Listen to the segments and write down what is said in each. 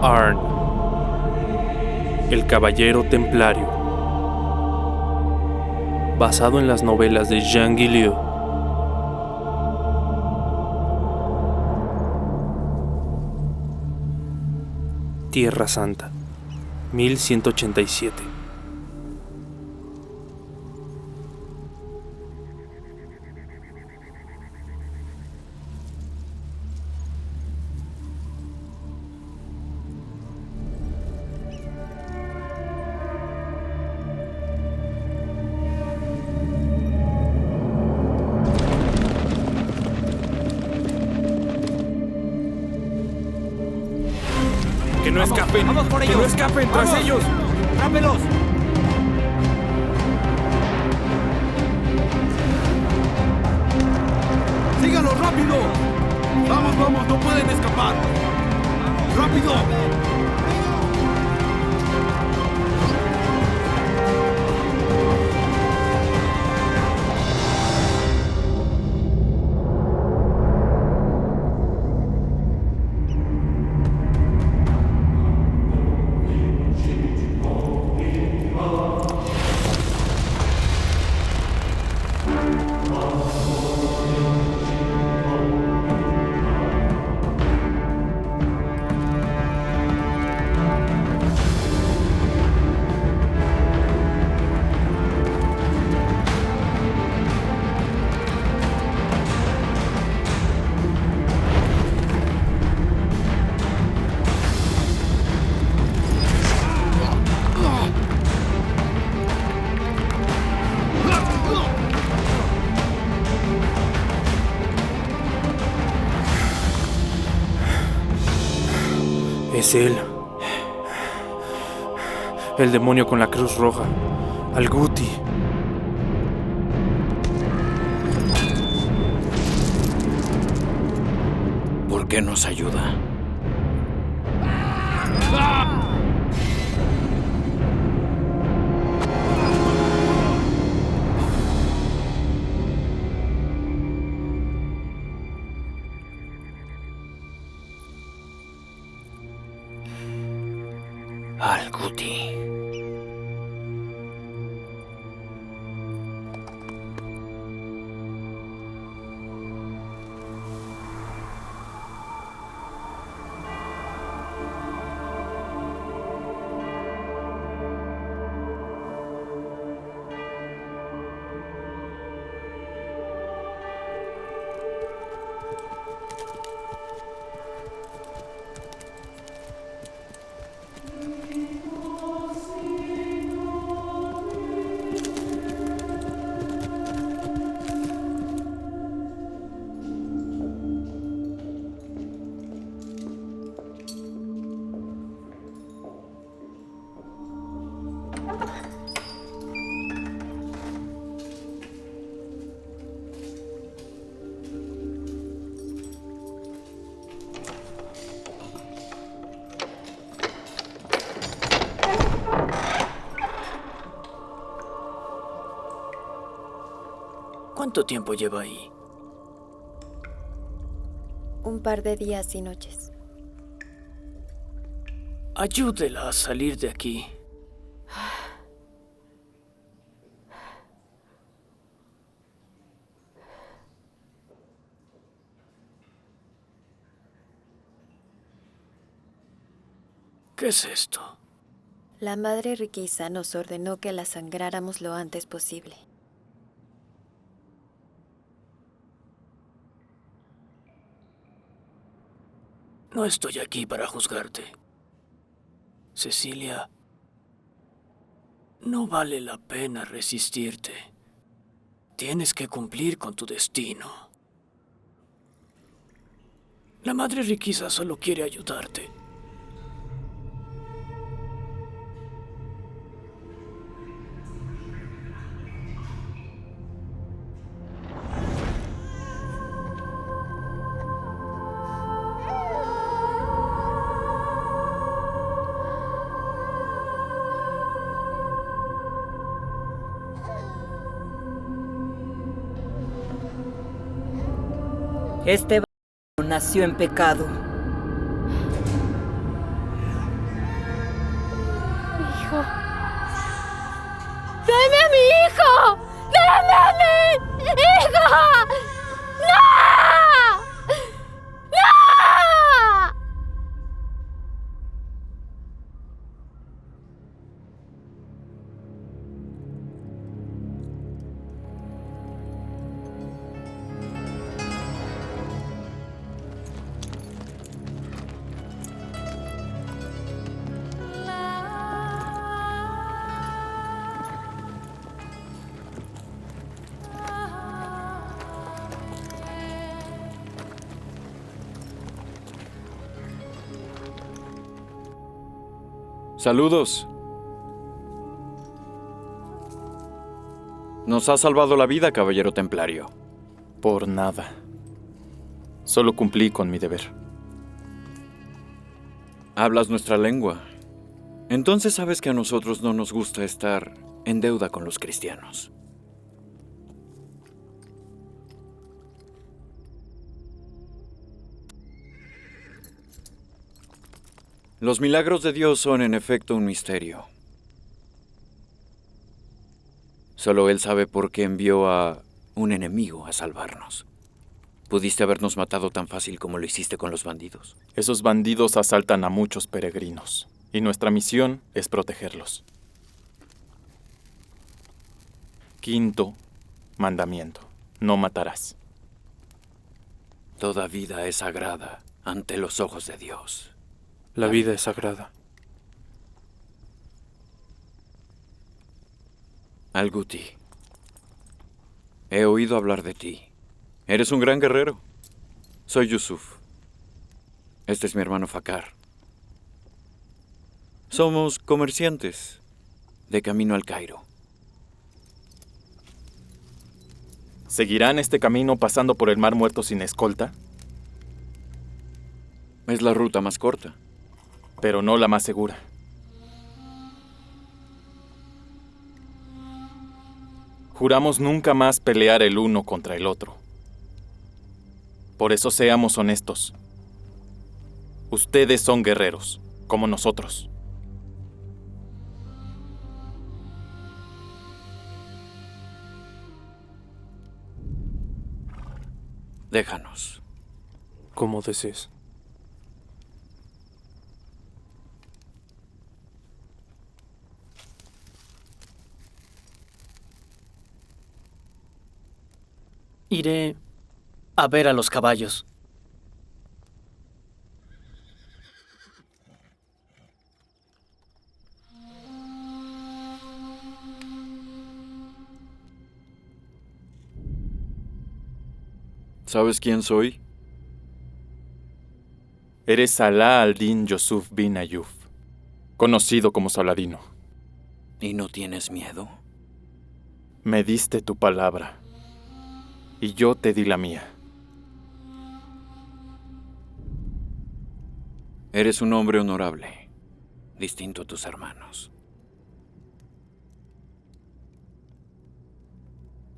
Arn, el Caballero Templario, basado en las novelas de Jean Guillaume. Tierra Santa, 1187. ¡Que no escapen! ¡Vamos por ellos! ¡Que no escapen tras ¡Vamos! ellos! ¡Rápelos! ¡Sígalos rápido! ¡Vamos, vamos! ¡No pueden escapar! ¡Rápido! Es él. El demonio con la cruz roja. Al-Guti. ¿Por qué nos ayuda? Al-Guti. ¿Cuánto tiempo lleva ahí? Un par de días y noches. Ayúdela a salir de aquí. ¿Qué es esto? La madre Riquisa nos ordenó que la sangráramos lo antes posible. No estoy aquí para juzgarte. Cecilia, no vale la pena resistirte. Tienes que cumplir con tu destino. La madre Riquisa solo quiere ayudarte. Este nació en pecado. hijo! ¡Déjenme a mí! ¡Hijo! ¡No! ¡No! Saludos. Nos ha salvado la vida, caballero templario. Por nada. Solo cumplí con mi deber. Hablas nuestra lengua. Entonces sabes que a nosotros no nos gusta estar en deuda con los cristianos. Los milagros de Dios son en efecto un misterio. Solo Él sabe por qué envió a un enemigo a salvarnos. Pudiste habernos matado tan fácil como lo hiciste con los bandidos. Esos bandidos asaltan a muchos peregrinos, y nuestra misión es protegerlos. Quinto mandamiento: no matarás. Toda vida es sagrada ante los ojos de Dios. La vida es sagrada. Al-Ghuti, he oído hablar de ti. Eres un gran guerrero. Soy Yusuf. Este es mi hermano Fakkar. Somos comerciantes de camino al Cairo. ¿Seguirán este camino pasando por el Mar Muerto sin escolta? Es la ruta más corta. Pero no la más segura. Juramos nunca más pelear el uno contra el otro. Por eso seamos honestos. Ustedes son guerreros, como nosotros. Déjanos. Como desees. Iré a ver a los caballos. ¿Sabes quién soy? Eres Salah al-Din Yusuf bin Ayyub, conocido como Saladino. ¿Y no tienes miedo? Me diste tu palabra, y yo te di la mía. Eres un hombre honorable, distinto a tus hermanos.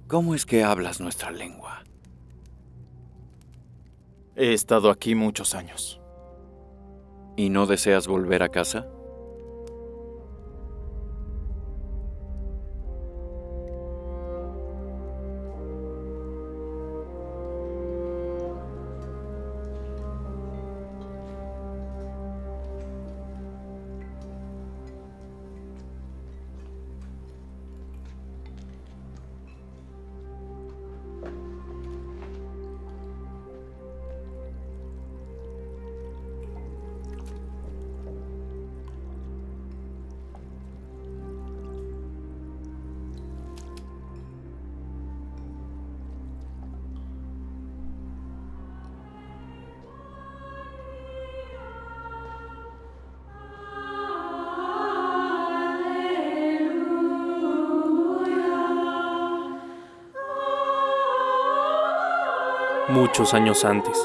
¿Cómo es que hablas nuestra lengua? He estado aquí muchos años. ¿Y no deseas volver a casa? Muchos años antes.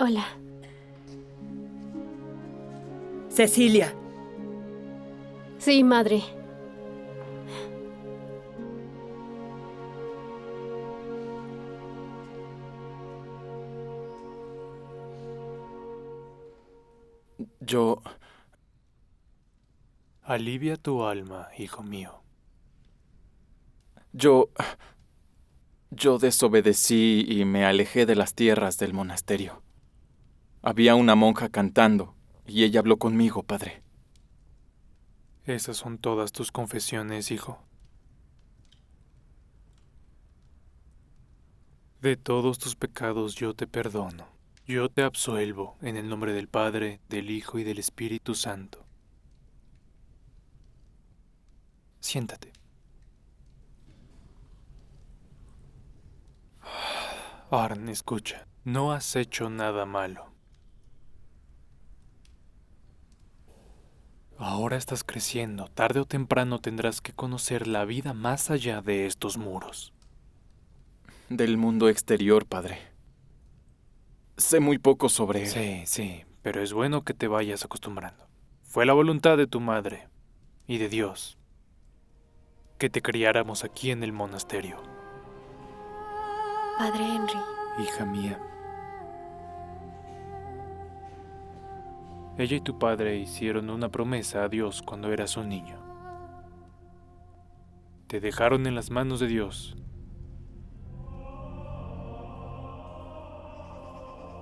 Hola. Cecilia. Sí, madre. Yo... Alivia tu alma, hijo mío. Yo desobedecí y me alejé de las tierras del monasterio. Había una monja cantando y ella habló conmigo, padre. ¿Esas son todas tus confesiones, hijo? De todos tus pecados yo te perdono. Yo te absuelvo en el nombre del Padre, del Hijo y del Espíritu Santo. Siéntate. Arn, escucha. No has hecho nada malo. Ahora estás creciendo. Tarde o temprano tendrás que conocer la vida más allá de estos muros. Del mundo exterior, padre. Sé muy poco sobre él. Sí, pero es bueno que te vayas acostumbrando. Fue la voluntad de tu madre y de Dios que te criáramos aquí en el monasterio. Padre Henry. Hija mía. Ella y tu padre hicieron una promesa a Dios cuando eras un niño. Te dejaron en las manos de Dios.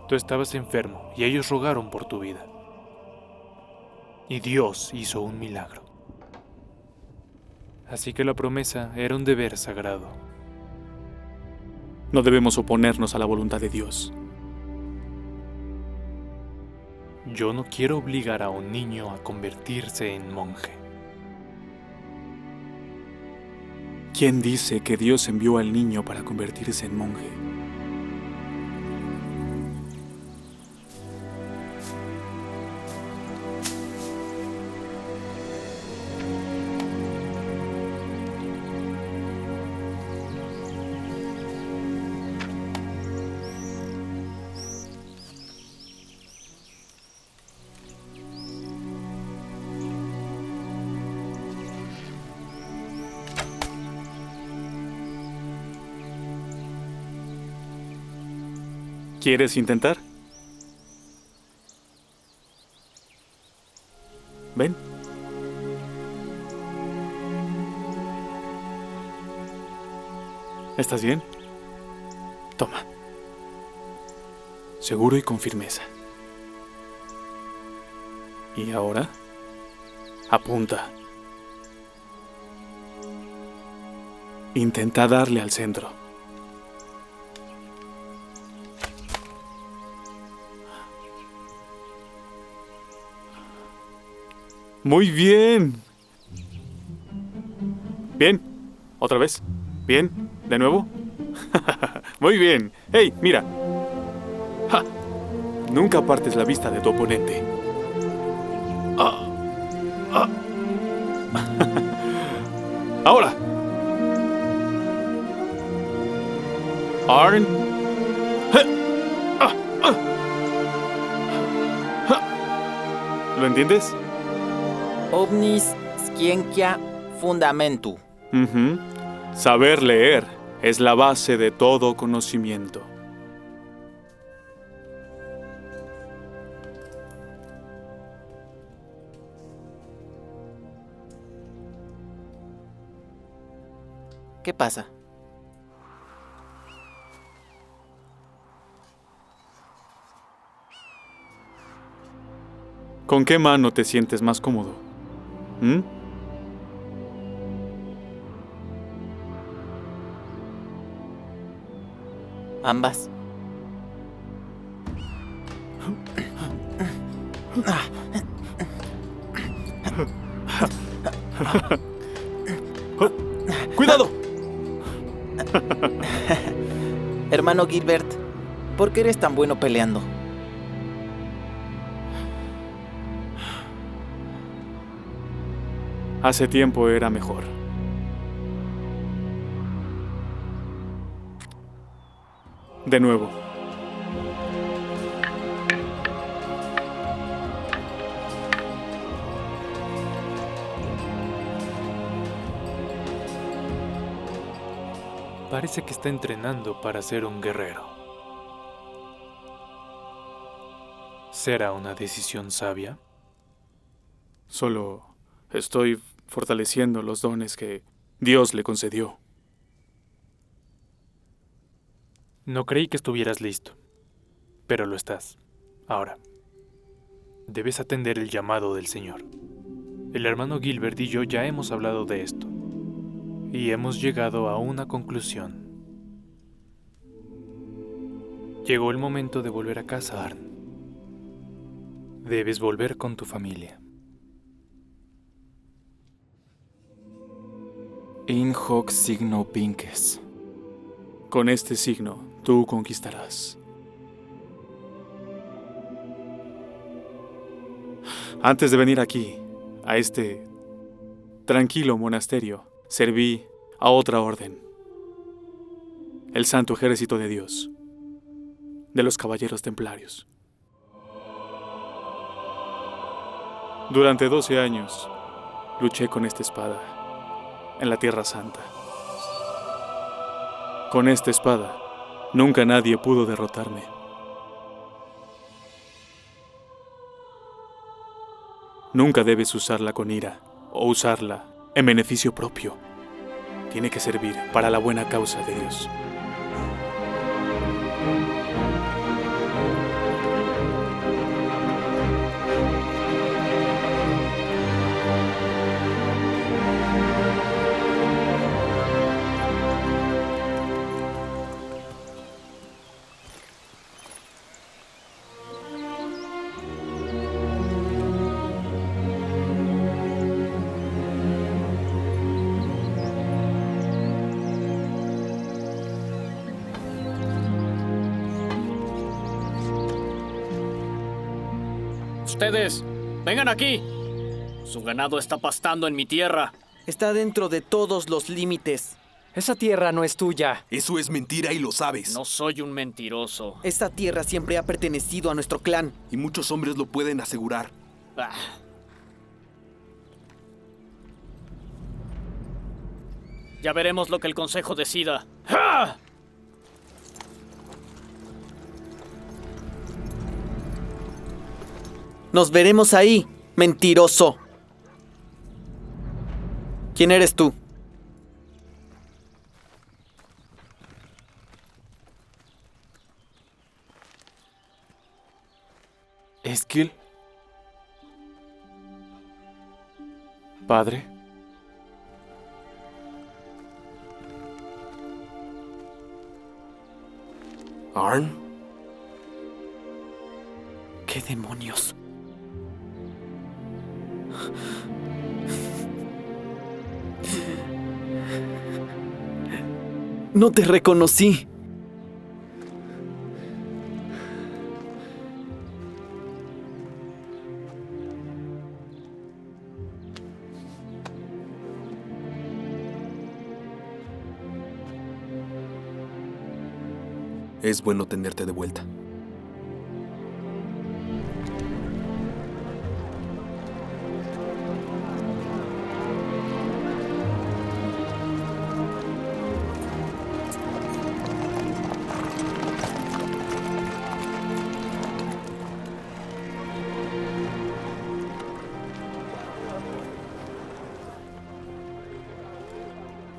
Tú estabas enfermo y ellos rogaron por tu vida. Y Dios hizo un milagro. Así que la promesa era un deber sagrado. No debemos oponernos a la voluntad de Dios. Yo no quiero obligar a un niño a convertirse en monje. ¿Quién dice que Dios envió al niño para convertirse en monje? ¿Quieres intentar? Ven. ¿Estás bien? Toma. Seguro y con firmeza. Y ahora, apunta. Intenta darle al centro. Muy bien. Bien. Otra vez. Bien. De nuevo. Muy bien. ¡Hey, mira! ¡Ja! Nunca apartes la vista de tu oponente. Ahora. Arn. ¿Lo entiendes? Omnis scientia fundamentu. Saber leer es la base de todo conocimiento. ¿Qué pasa? ¿Con qué mano te sientes más cómodo? Ambas. ¡Cuidado! Hermano Gilbert, ¿por qué eres tan bueno peleando? Hace tiempo era mejor. De nuevo. Parece que está entrenando para ser un guerrero. ¿Será una decisión sabia? Solo estoy fortaleciendo los dones que Dios le concedió. No creí que estuvieras listo, pero lo estás. Ahora, debes atender el llamado del Señor. El hermano Gilbert y yo ya hemos hablado de esto, y hemos llegado a una conclusión. Llegó el momento de volver a casa, Arn. Debes volver con tu familia. In hoc signo vinces. Con este signo, tú conquistarás. Antes de venir aquí, a este tranquilo monasterio, serví a otra orden. El Santo Ejército de Dios, de los Caballeros Templarios. Durante 12 años, luché con esta espada en la Tierra Santa. Con esta espada, nunca nadie pudo derrotarme. Nunca debes usarla con ira o usarla en beneficio propio. Tiene que servir para la buena causa de Dios. Ustedes, vengan aquí. Su ganado está pastando en mi tierra. Está dentro de todos los límites. Esa tierra no es tuya. Eso es mentira y lo sabes. No soy un mentiroso. Esta tierra siempre ha pertenecido a nuestro clan. Y muchos hombres lo pueden asegurar. Ah. Ya veremos lo que el consejo decida. ¡Ah! Nos veremos ahí, mentiroso. ¿Quién eres tú? ¿Esquil? ¿Padre? ¿Arn? ¿Qué demonios? No te reconocí. Es bueno tenerte de vuelta.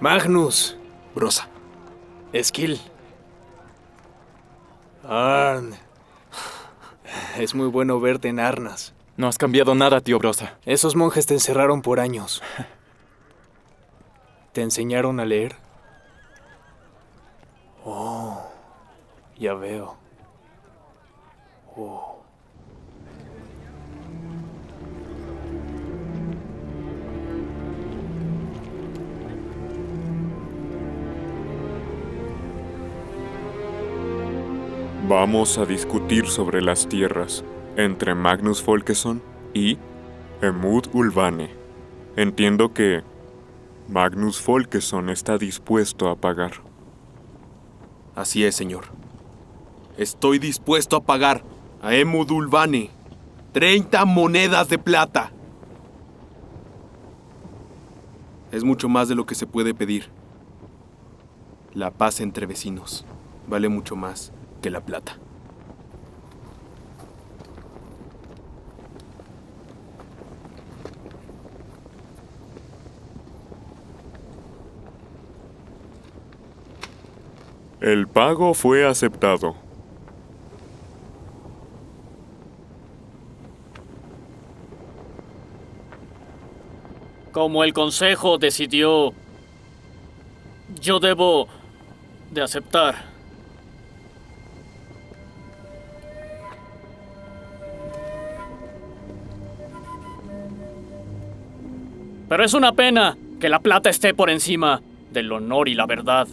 Magnus. Brosa. Esquil. Arn. Es muy bueno verte en Arnas. No has cambiado nada, tío Brosa. Esos monjes te encerraron por años. ¿Te enseñaron a leer? Oh, ya veo. Oh. Vamos a discutir sobre las tierras entre Magnus Folkesson y Emud Ulvane. Entiendo que Magnus Folkesson está dispuesto a pagar. Así es, señor. Estoy dispuesto a pagar a Emud Ulvane 30 monedas de plata. Es mucho más de lo que se puede pedir. La paz entre vecinos vale mucho más que la plata. El pago fue aceptado. Como el consejo decidió, yo debo de aceptar. Pero es una pena que la plata esté por encima del honor y la verdad.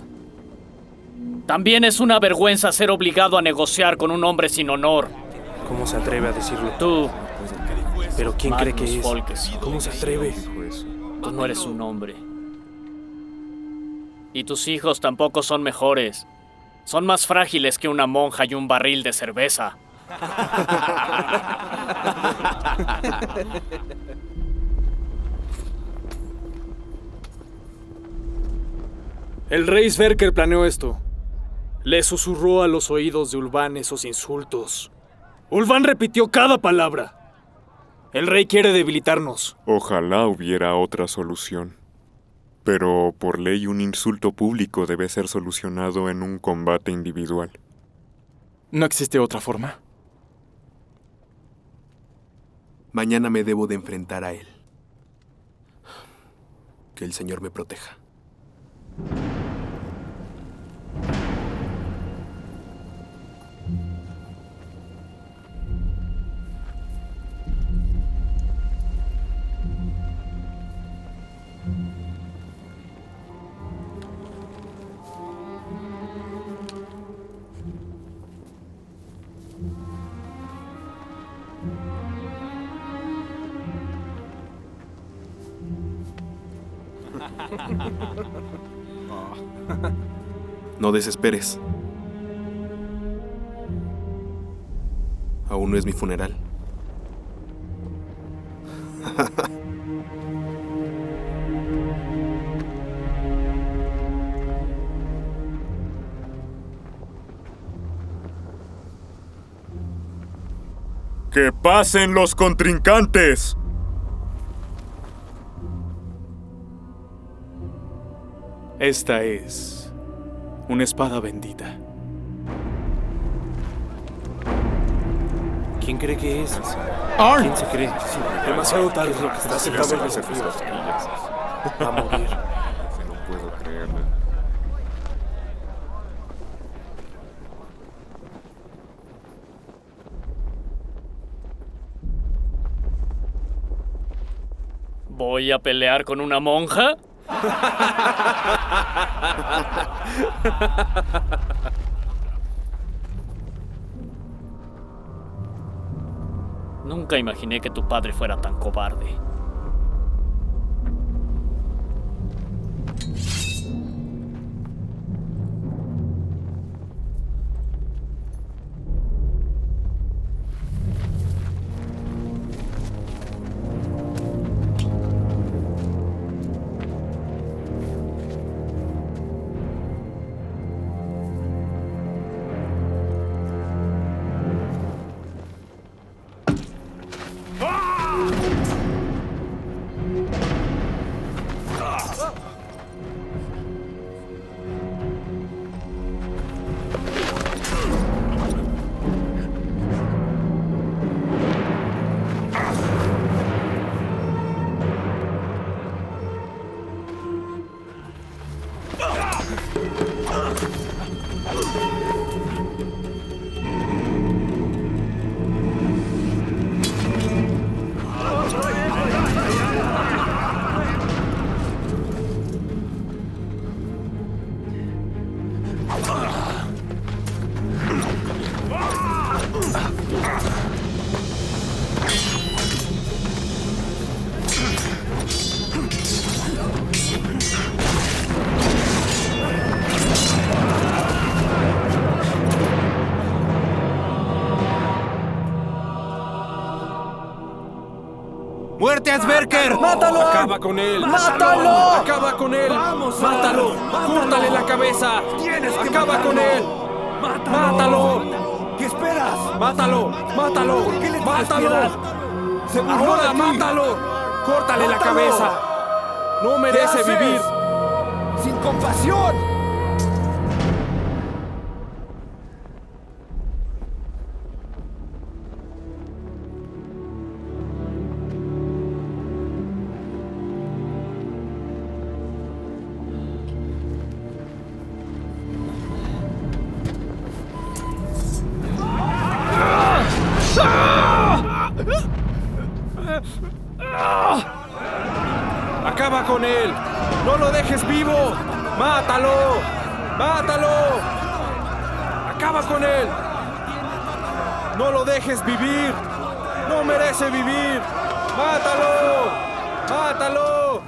También es una vergüenza ser obligado a negociar con un hombre sin honor. ¿Cómo se atreve a decirlo? Tú, ¿Pero quién cree que Magnus es? Folkesson. ¿Cómo se atreve? Tú no eres un hombre. Y tus hijos tampoco son mejores. Son más frágiles que una monja y un barril de cerveza. El rey Sverker planeó esto. Le susurró a los oídos de Ulvan esos insultos. Ulvan repitió cada palabra. El rey quiere debilitarnos. Ojalá hubiera otra solución. Pero por ley un insulto público debe ser solucionado en un combate individual. ¿No existe otra forma? Mañana me debo de enfrentar a él. Que el Señor me proteja. No desesperes. Aún no es mi funeral. ¡Que pasen los contrincantes! Esta es una espada bendita. ¿Quién cree que es? ¡Arn! ¿Quién se cree? Demasiado tarde. Está aceptado el desafío. Va a morir. No puedo creerlo. ¿Voy a pelear con una monja? Nunca imaginé que tu padre fuera tan cobarde. ¡Muerte a Sverker! ¡Mátalo! ¡Acaba con él! ¡Mátalo! ¡Acaba con él! ¡Mátalo! ¡Córtale la cabeza! ¡Acaba con él! ¡Mátalo! ¿Qué esperas? ¡Mátalo! ¡Mátalo! ¿Por qué le tienes ¡Mátalo! piedad? Se burló ¡Ahora de ti. mátalo! ¡Córtale la ¡Mátalo! cabeza! ¡No merece ¿Qué haces? vivir! ¡Sin compasión! ¡Acaba con él! ¡No lo dejes vivo! ¡Mátalo! ¡Mátalo! ¡Acaba con él! ¡No lo dejes vivir! ¡No merece vivir! ¡Mátalo! ¡Mátalo!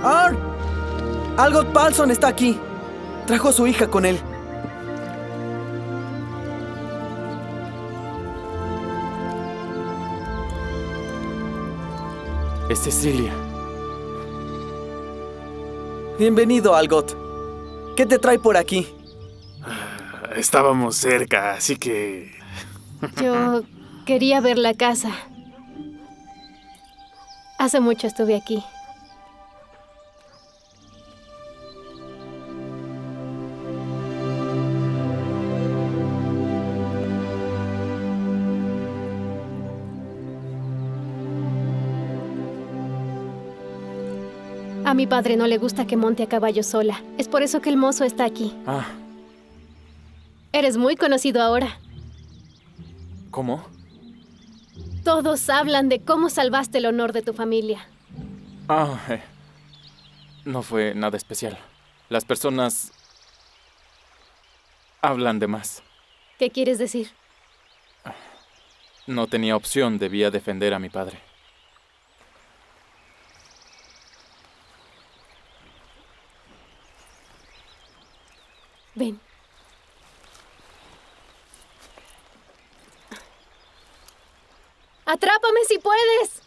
¡Arn! Algot Palson está aquí. Trajo a su hija con él. Es Cecilia. Bienvenido, Algot. ¿Qué te trae por aquí? Estábamos cerca, así que... Yo quería ver la casa. Hace mucho estuve aquí. A mi padre no le gusta que monte a caballo sola. Es por eso que el mozo está aquí. Ah, Eres muy conocido ahora. ¿cómo? Todos hablan de cómo salvaste el honor de tu familia. Ah, no fue nada especial. Las personas hablan de más. ¿Qué quieres decir? No tenía opción, debía defender a mi padre. Ven. ¡Atrápame si puedes!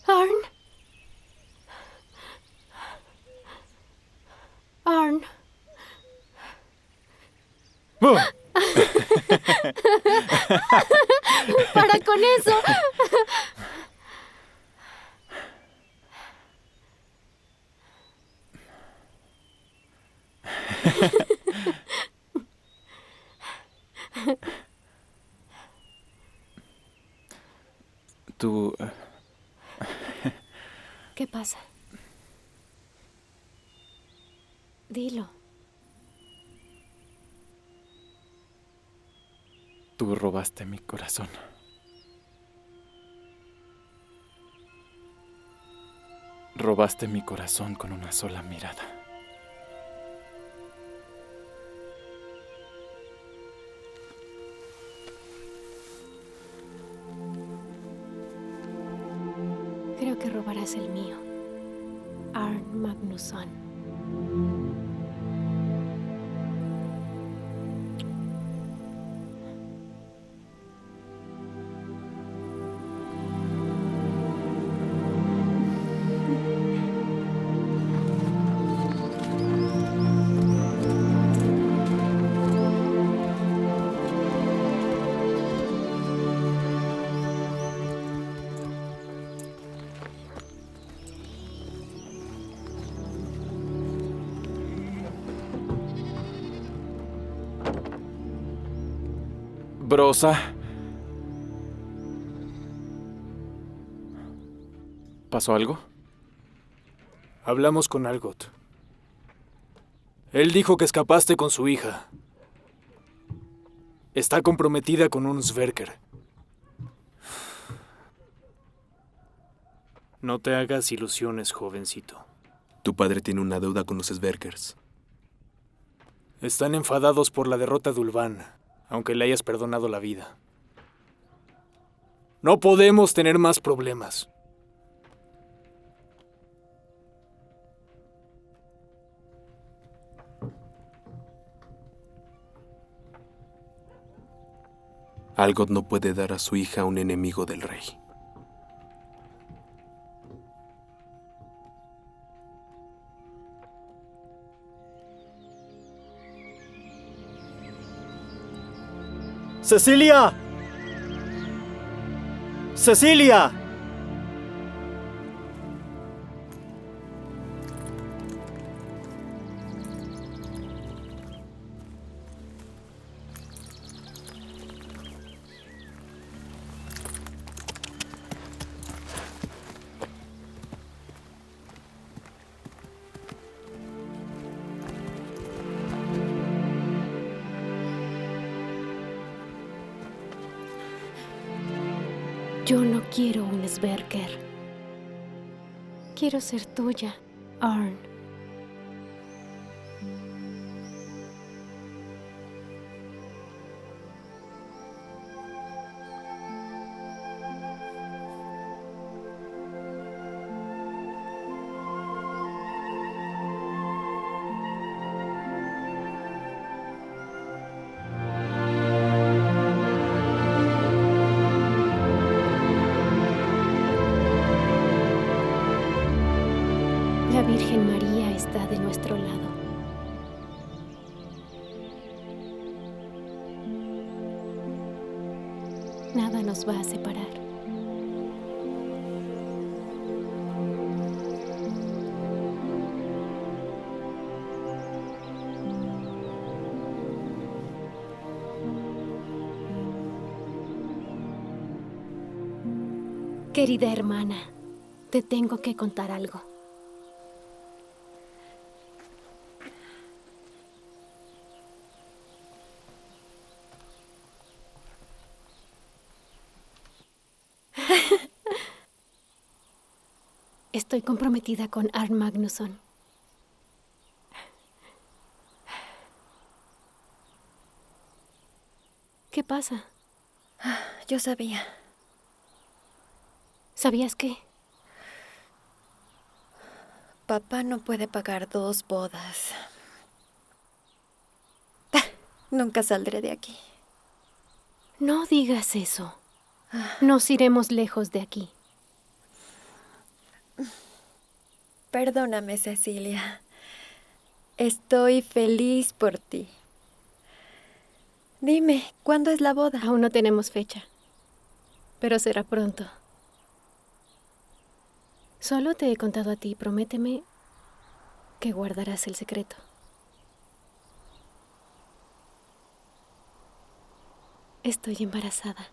Arn. ¡Para con eso! Tú... ¿Qué pasa? Dilo. Tú robaste mi corazón. Robaste mi corazón con una sola mirada. Creo que robarás el mío. Arn Magnusson. Brosa. ¿Pasó algo? Hablamos con Algot. Él dijo que escapaste con su hija. Está comprometida con un Sverker. No te hagas ilusiones, jovencito. Tu padre tiene una deuda con los Sverkers. Están enfadados por la derrota de Ulvan, aunque le hayas perdonado la vida. No podemos tener más problemas. Algot no puede dar a su hija a un enemigo del rey. ¡Cecilia! ¡Cecilia! Yo no quiero un Sverker. Quiero ser tuya, Arn. La Virgen María está de nuestro lado. Nada nos va a separar. Querida hermana, te tengo que contar algo. Estoy comprometida con Arn Magnusson. ¿Qué pasa? Yo sabía. ¿Sabías qué? Papá no puede pagar 2 bodas. Nunca saldré de aquí. No digas eso. Nos iremos lejos de aquí. Perdóname, Cecilia. Estoy feliz por ti. Dime, ¿cuándo es la boda? Aún no tenemos fecha, pero será pronto. Solo te he contado a ti. Prométeme que guardarás el secreto. Estoy embarazada.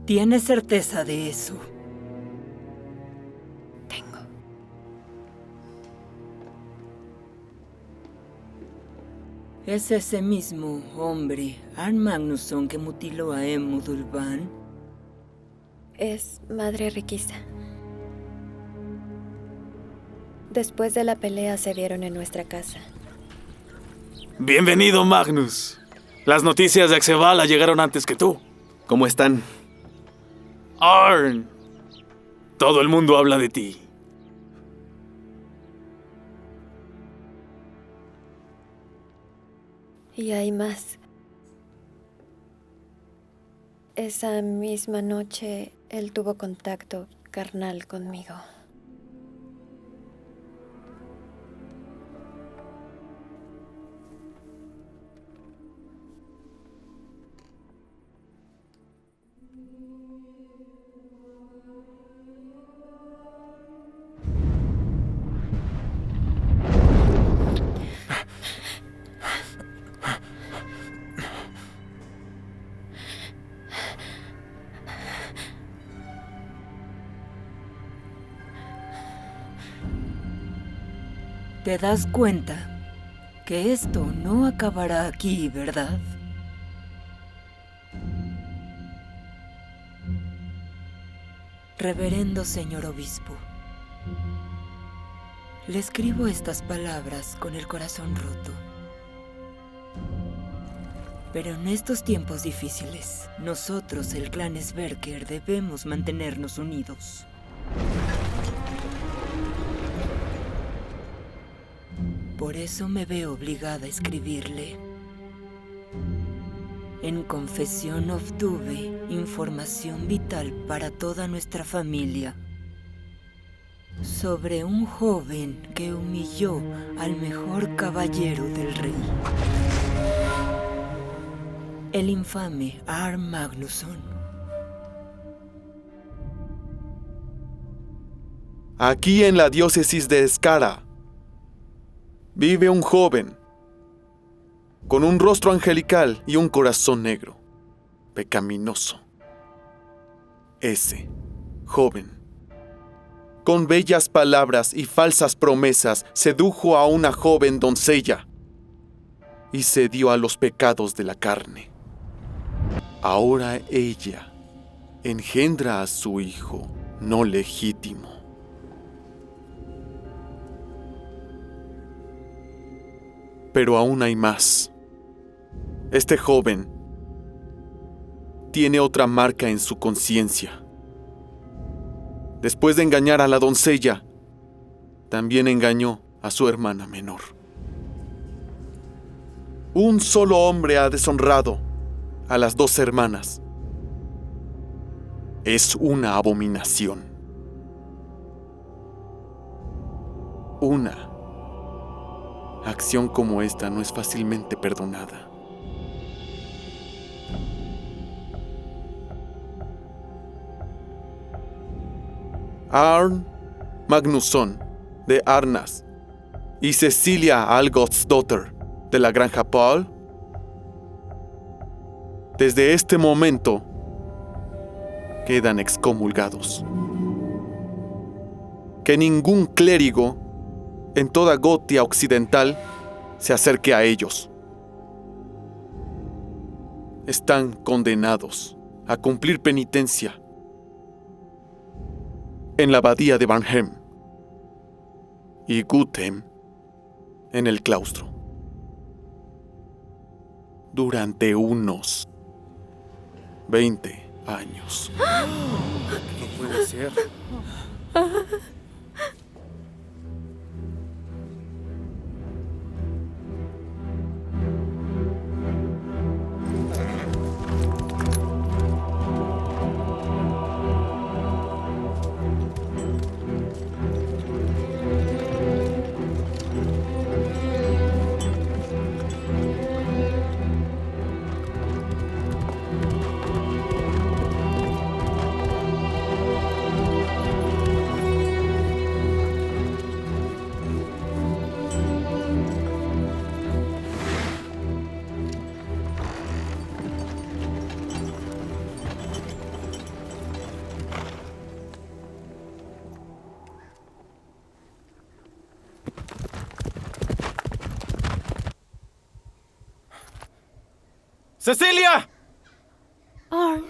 ¿Tienes certeza de eso? Tengo. ¿Es ese mismo hombre, Arn Magnusson, que mutiló a Emud Ulvan? Es Madre Rikisa. Después de la pelea se vieron en nuestra casa. Bienvenido, Magnus. Las noticias de Axevala llegaron antes que tú. ¿Cómo están? Arn. Todo el mundo habla de ti. Y hay más. Esa misma noche, él tuvo contacto carnal conmigo. ¿Te das cuenta que esto no acabará aquí, verdad? Reverendo señor obispo, le escribo estas palabras con el corazón roto. Pero en estos tiempos difíciles, nosotros, el clan Sverker, debemos mantenernos unidos. Por eso me veo obligada a escribirle. En Confesión obtuve información vital para toda nuestra familia sobre un joven que humilló al mejor caballero del rey, el infame Arn Magnusson. Aquí en la diócesis de Skara vive un joven con un rostro angelical y un corazón negro, pecaminoso. Ese joven, con bellas palabras y falsas promesas, sedujo a una joven doncella y se dio a los pecados de la carne. Ahora ella engendra a su hijo no legítimo. Pero aún hay más. Este joven tiene otra marca en su conciencia. Después de engañar a la doncella, también engañó a su hermana menor. Un solo hombre ha deshonrado a las dos hermanas. Es una abominación. Una acción como esta no es fácilmente perdonada. Arn Magnusson de Arnas y Cecilia Algotsdotter de la Granja Paul, desde este momento quedan excomulgados. Que ningún clérigo en toda Gotia occidental se acerque a ellos. Están condenados a cumplir penitencia en la abadía de Varnhem y Guthem en el claustro durante unos 20 años. No puede ser. ¡Cecilia! Arn.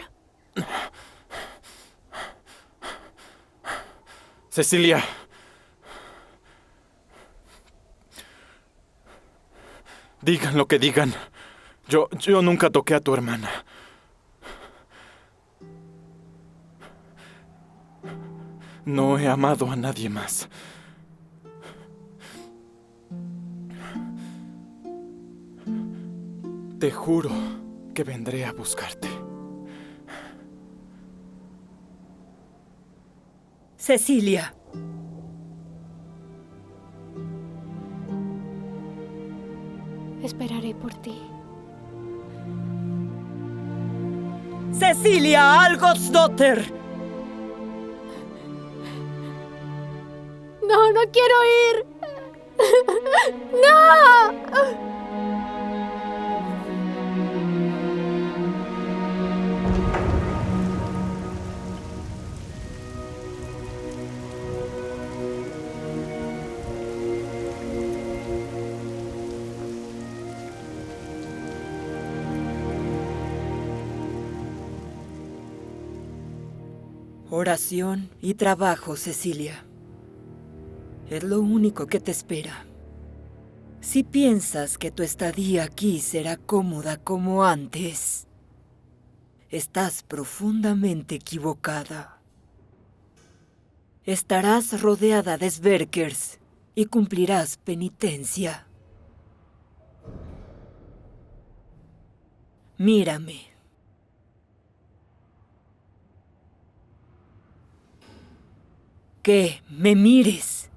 Cecilia. Digan lo que digan. Yo nunca toqué a tu hermana. No he amado a nadie más. Te juro que vendré a buscarte. Cecilia. Esperaré por ti. Cecilia Algotsdotter. No, no quiero ir. ¡No! Oración y trabajo, Cecilia. Es lo único que te espera. Si piensas que tu estadía aquí será cómoda como antes, estás profundamente equivocada. Estarás rodeada de Sverkers y cumplirás penitencia. Mírame. ¿Qué? ¿Me mires?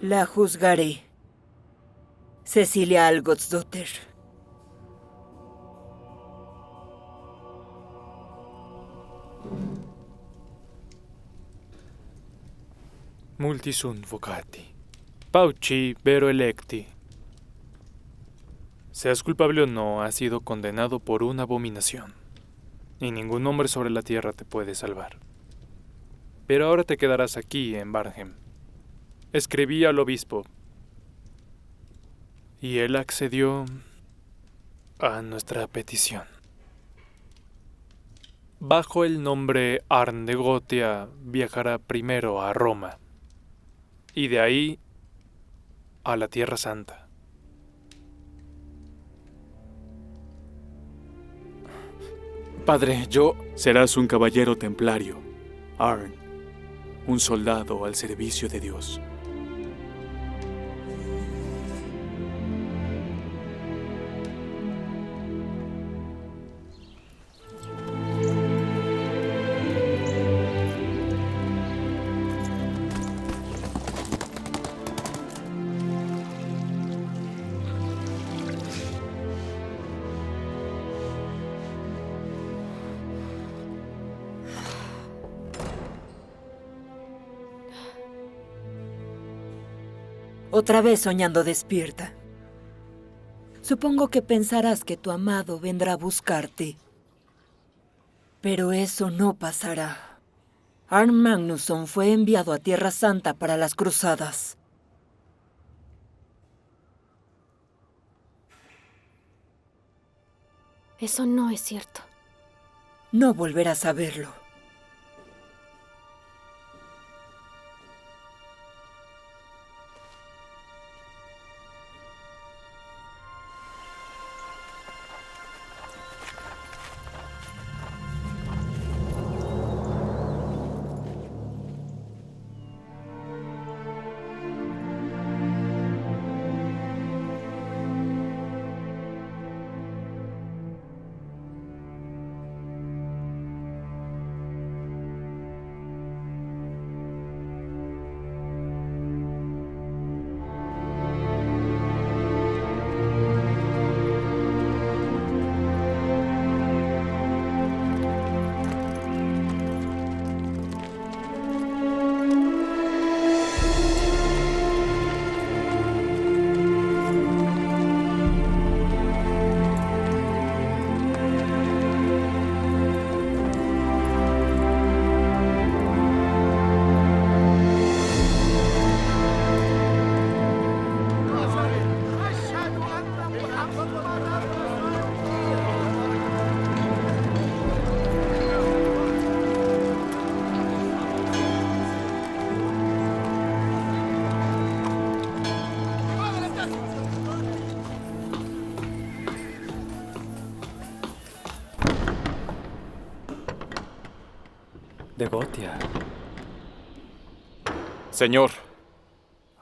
La juzgaré. Cecilia Algotsdotter. Multisunt vocati. Pauci vero electi. Seas culpable o no, has sido condenado por una abominación. Y ningún hombre sobre la tierra te puede salvar. Pero ahora te quedarás aquí, en Barnhem. Escribí al obispo. Y él accedió a nuestra petición. Bajo el nombre Arn de Gotia, viajará primero a Roma. Y de ahí a la Tierra Santa. Padre, yo... Serás un caballero templario, Arn, un soldado al servicio de Dios. Otra vez soñando despierta. Supongo que pensarás que tu amado vendrá a buscarte. Pero eso no pasará. Arn Magnusson fue enviado a Tierra Santa para las cruzadas. Eso no es cierto. No volverás a verlo. De Gotia. Señor.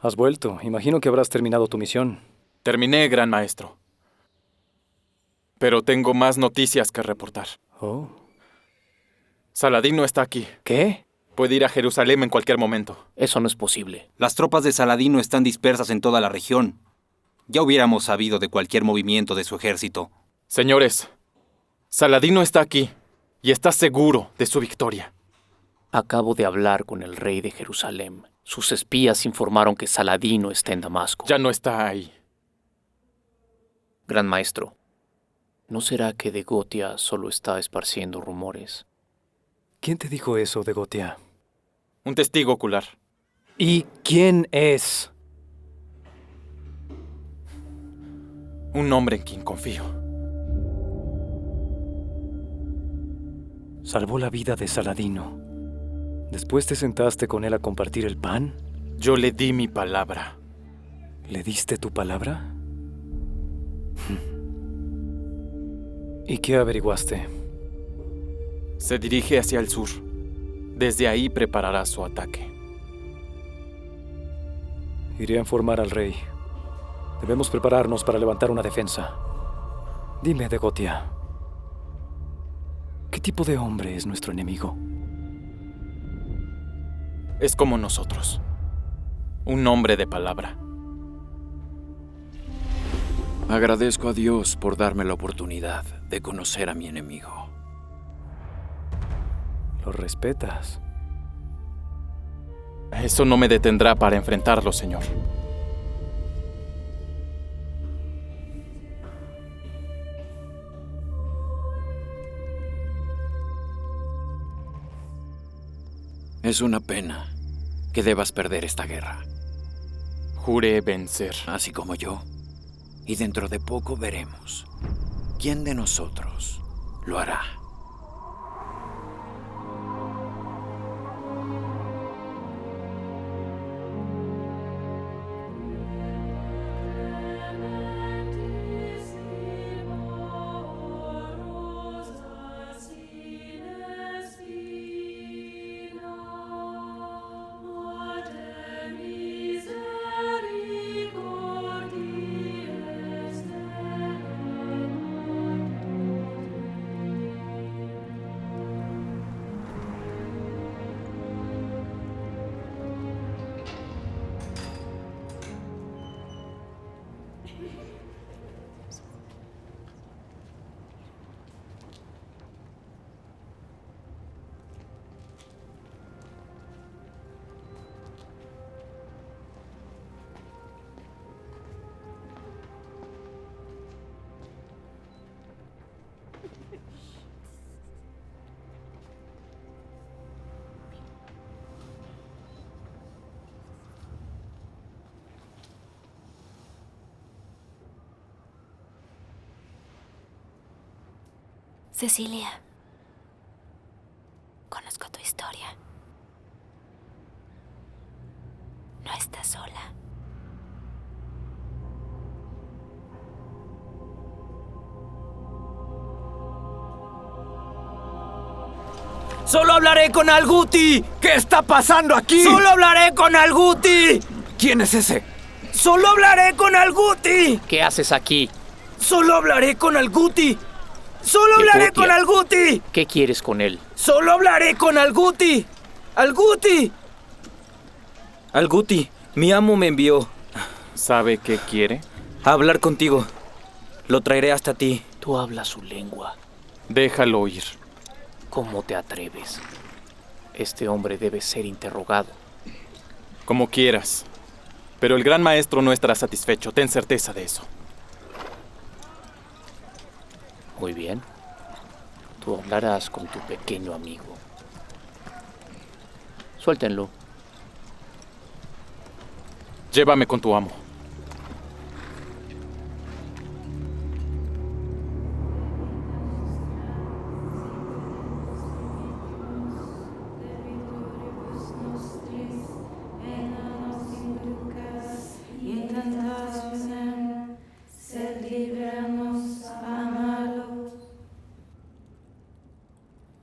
Has vuelto. Imagino que habrás terminado tu misión. Terminé, gran maestro. Pero tengo más noticias que reportar. Oh. Saladín no está aquí. ¿Qué? Puede ir a Jerusalén en cualquier momento. Eso no es posible. Las tropas de Saladino están dispersas en toda la región. Ya hubiéramos sabido de cualquier movimiento de su ejército. Señores, Saladino está aquí y está seguro de su victoria. Acabo de hablar con el rey de Jerusalén. Sus espías informaron que Saladino está en Damasco. Ya no está ahí. Gran maestro, ¿no será que de Gotia solo está esparciendo rumores? ¿Quién te dijo eso, de Gotia? Un testigo ocular. ¿Y quién es? Un hombre en quien confío. Salvó la vida de Saladino. ¿Después te sentaste con él a compartir el pan? Yo le di mi palabra. ¿Le diste tu palabra? ¿Y qué averiguaste? Se dirige hacia el sur. Desde ahí preparará su ataque. Iré a informar al rey. Debemos prepararnos para levantar una defensa. Dime, de Gotia, ¿qué tipo de hombre es nuestro enemigo? Es como nosotros. Un hombre de palabra. Agradezco a Dios por darme la oportunidad de conocer a mi enemigo. ¿Lo respetas? Eso no me detendrá para enfrentarlo, señor. Es una pena que debas perder esta guerra. Juré vencer. Así como yo. Y dentro de poco veremos quién de nosotros lo hará. Cecilia, conozco tu historia. No estás sola. ¡Solo hablaré con Alguti! ¿Qué está pasando aquí? ¡Solo hablaré con Alguti! ¿Quién es ese? ¡Solo hablaré con Alguti! ¿Qué haces aquí? ¡Solo hablaré con Alguti! ¡Solo hablaré con Alguti! ¿Qué quieres con él? ¡Solo hablaré con Alguti! ¡Alguti! Alguti, mi amo me envió. ¿Sabe qué quiere? A hablar contigo. Lo traeré hasta ti. Tú hablas su lengua. Déjalo ir. ¿Cómo te atreves? Este hombre debe ser interrogado. Como quieras. Pero el gran maestro no estará satisfecho. Ten certeza de eso. Muy bien. Tú hablarás con tu pequeño amigo. Suéltenlo. Llévame con tu amo.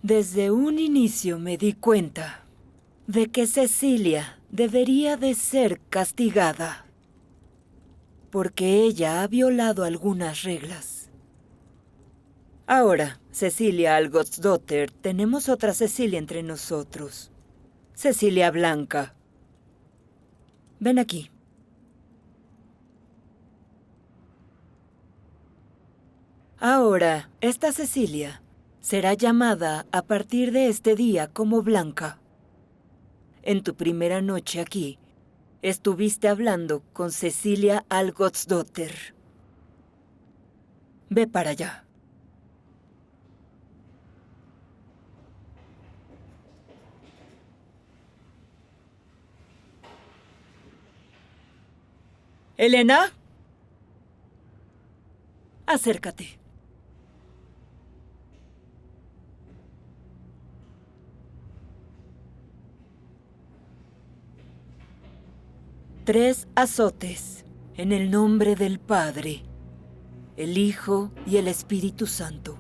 Desde un inicio me di cuenta de que Cecilia debería de ser castigada, porque ella ha violado algunas reglas. Ahora, Cecilia Algotsdotter, tenemos otra Cecilia entre nosotros. Cecilia Blanca. Ven aquí. Ahora, esta Cecilia será llamada a partir de este día como Blanca. En tu primera noche aquí, estuviste hablando con Cecilia Algotsdotter. Ve para allá. Elena, acércate. Tres azotes, en el nombre del Padre, el Hijo y el Espíritu Santo.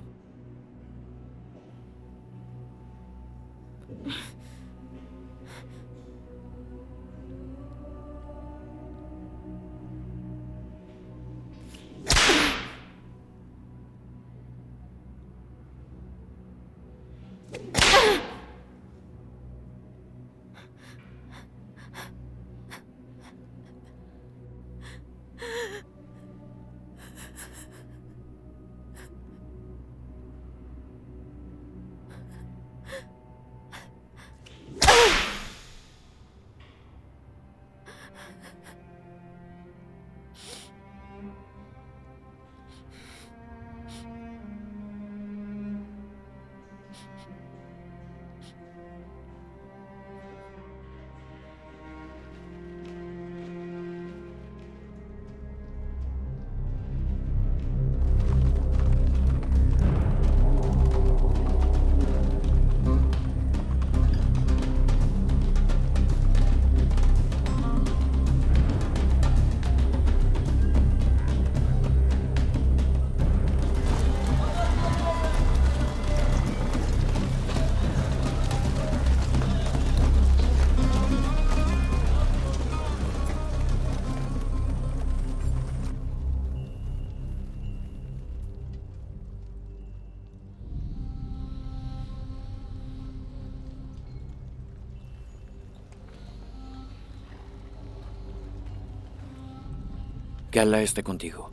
Que Alá esté contigo.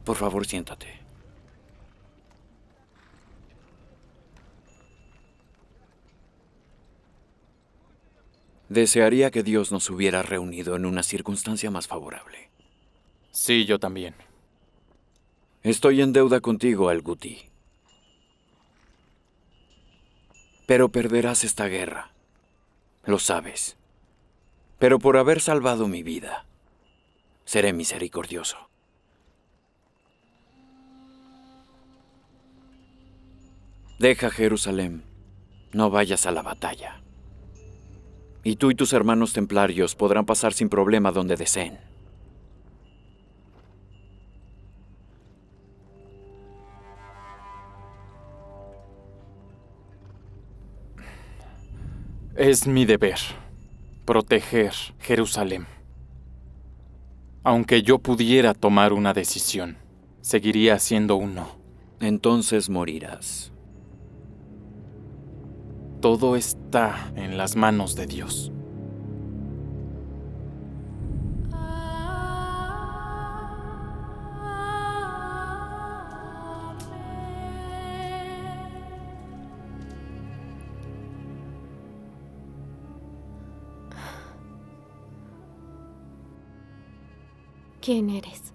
Por favor, siéntate. Desearía que Dios nos hubiera reunido en una circunstancia más favorable. Sí, yo también. Estoy en deuda contigo, Al-Guti. Pero perderás esta guerra. Lo sabes. Pero por haber salvado mi vida, seré misericordioso. Deja Jerusalén. No vayas a la batalla. Y tú y tus hermanos templarios podrán pasar sin problema donde deseen. Es mi deber proteger Jerusalén. Aunque yo pudiera tomar una decisión, seguiría siendo un no. Entonces morirás. Todo está en las manos de Dios. ¿Quién eres?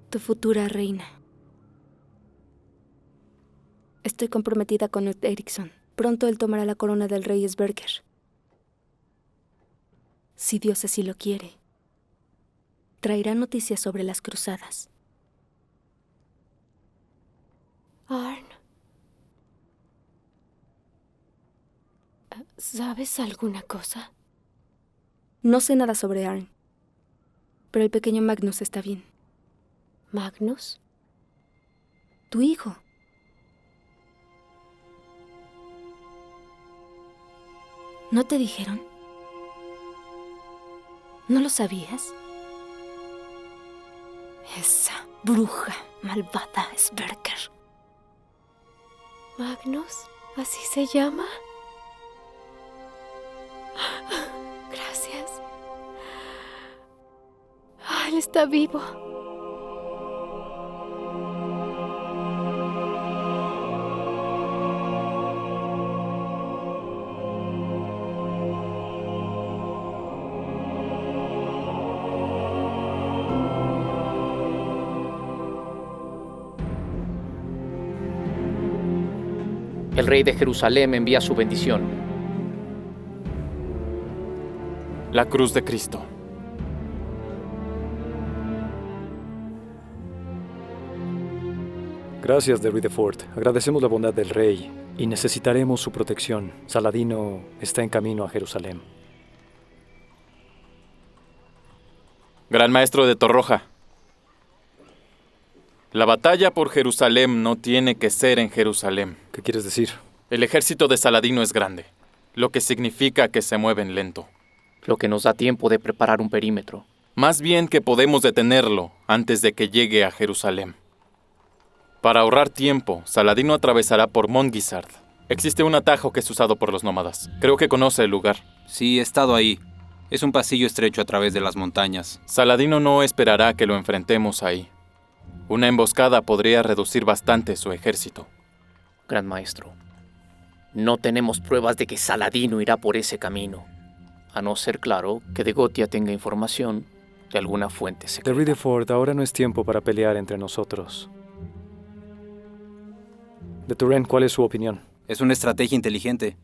Tu futura reina. Estoy comprometida con Knut Eriksson. Pronto él tomará la corona del rey Sverker. Si Dios así lo quiere, traerá noticias sobre las cruzadas. Arn. ¿Sabes alguna cosa? No sé nada sobre Arn, pero el pequeño Magnus está bien. ¿Magnus? Tu hijo. ¿No te dijeron? ¿No lo sabías? Esa bruja malvada es Sverker. Magnus, ¿así se llama? Gracias. Él está vivo. El rey de Jerusalén envía su bendición. La cruz de Cristo. Gracias, de Rutherford. Agradecemos la bondad del rey y necesitaremos su protección. Saladino está en camino a Jerusalén. Gran Maestro de Torroja. La batalla por Jerusalén no tiene que ser en Jerusalén. ¿Qué quieres decir? El ejército de Saladino es grande, lo que significa que se mueven lento. Lo que nos da tiempo de preparar un perímetro. Más bien que podemos detenerlo antes de que llegue a Jerusalén. Para ahorrar tiempo, Saladino atravesará por Montgisard. Existe un atajo que es usado por los nómadas. Creo que conoce el lugar. Sí, he estado ahí. Es un pasillo estrecho a través de las montañas. Saladino no esperará que lo enfrentemos ahí. Una emboscada podría reducir bastante su ejército. Gran Maestro, no tenemos pruebas de que Saladino irá por ese camino, a no ser, claro, que de Gotia tenga información de alguna fuente secreta. De Rutherford, ahora no es tiempo para pelear entre nosotros. De Turenne, ¿cuál es su opinión? Es una estrategia inteligente.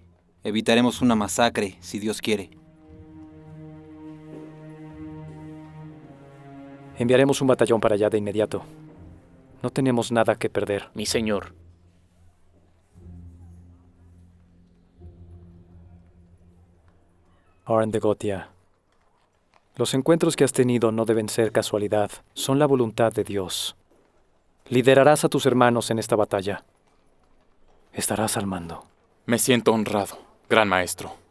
Evitaremos una masacre, si Dios quiere. Enviaremos un batallón para allá de inmediato. No tenemos nada que perder. Mi señor. Arn de Gotia. Los encuentros que has tenido no deben ser casualidad. Son la voluntad de Dios. Liderarás a tus hermanos en esta batalla. Estarás al mando. Me siento honrado, Gran Maestro.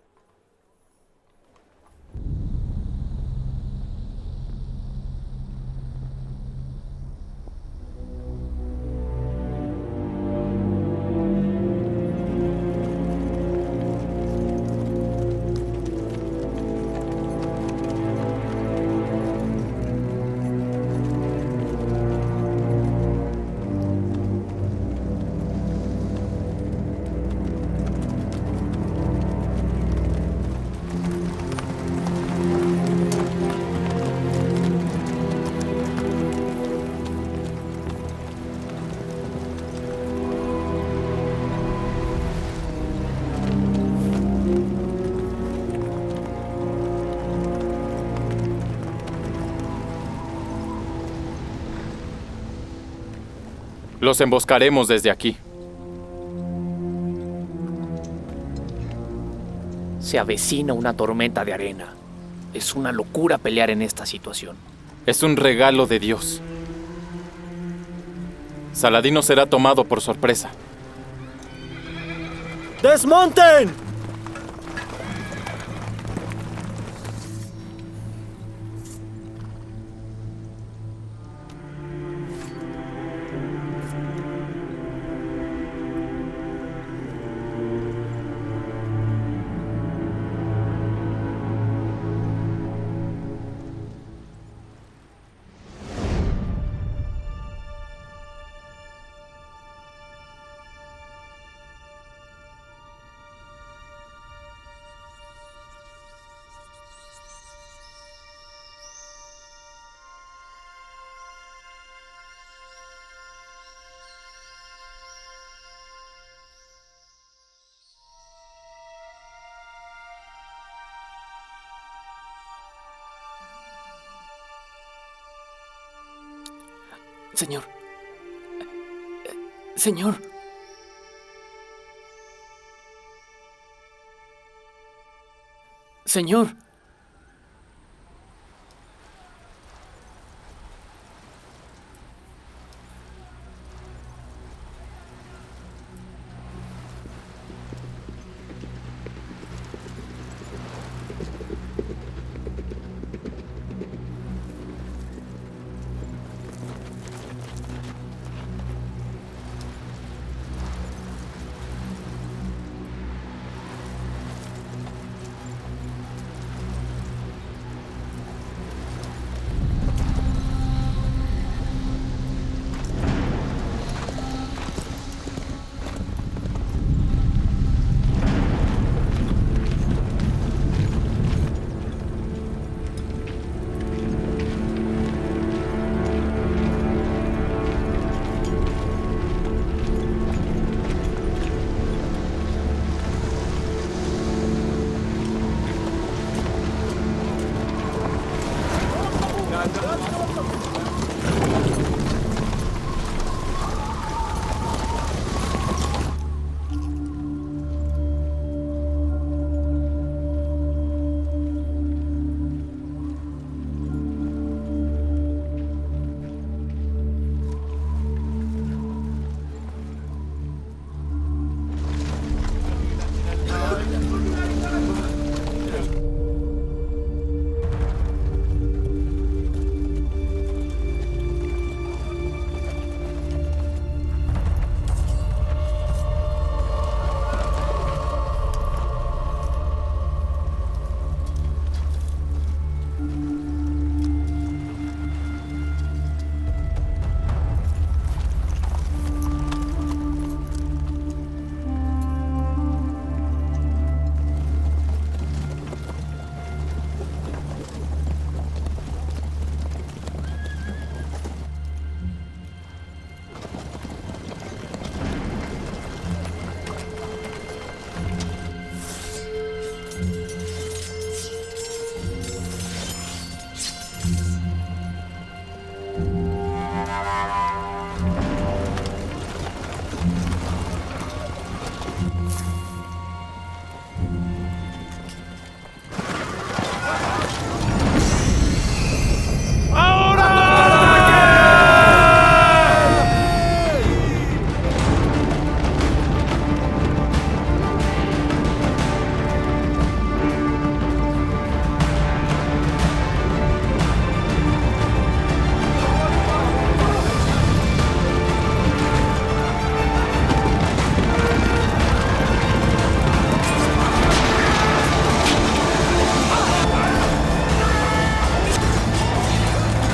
Los emboscaremos desde aquí. Se avecina una tormenta de arena. Es una locura pelear en esta situación. Es un regalo de Dios. Saladino será tomado por sorpresa. ¡Desmonten! Señor. Señor. Señor.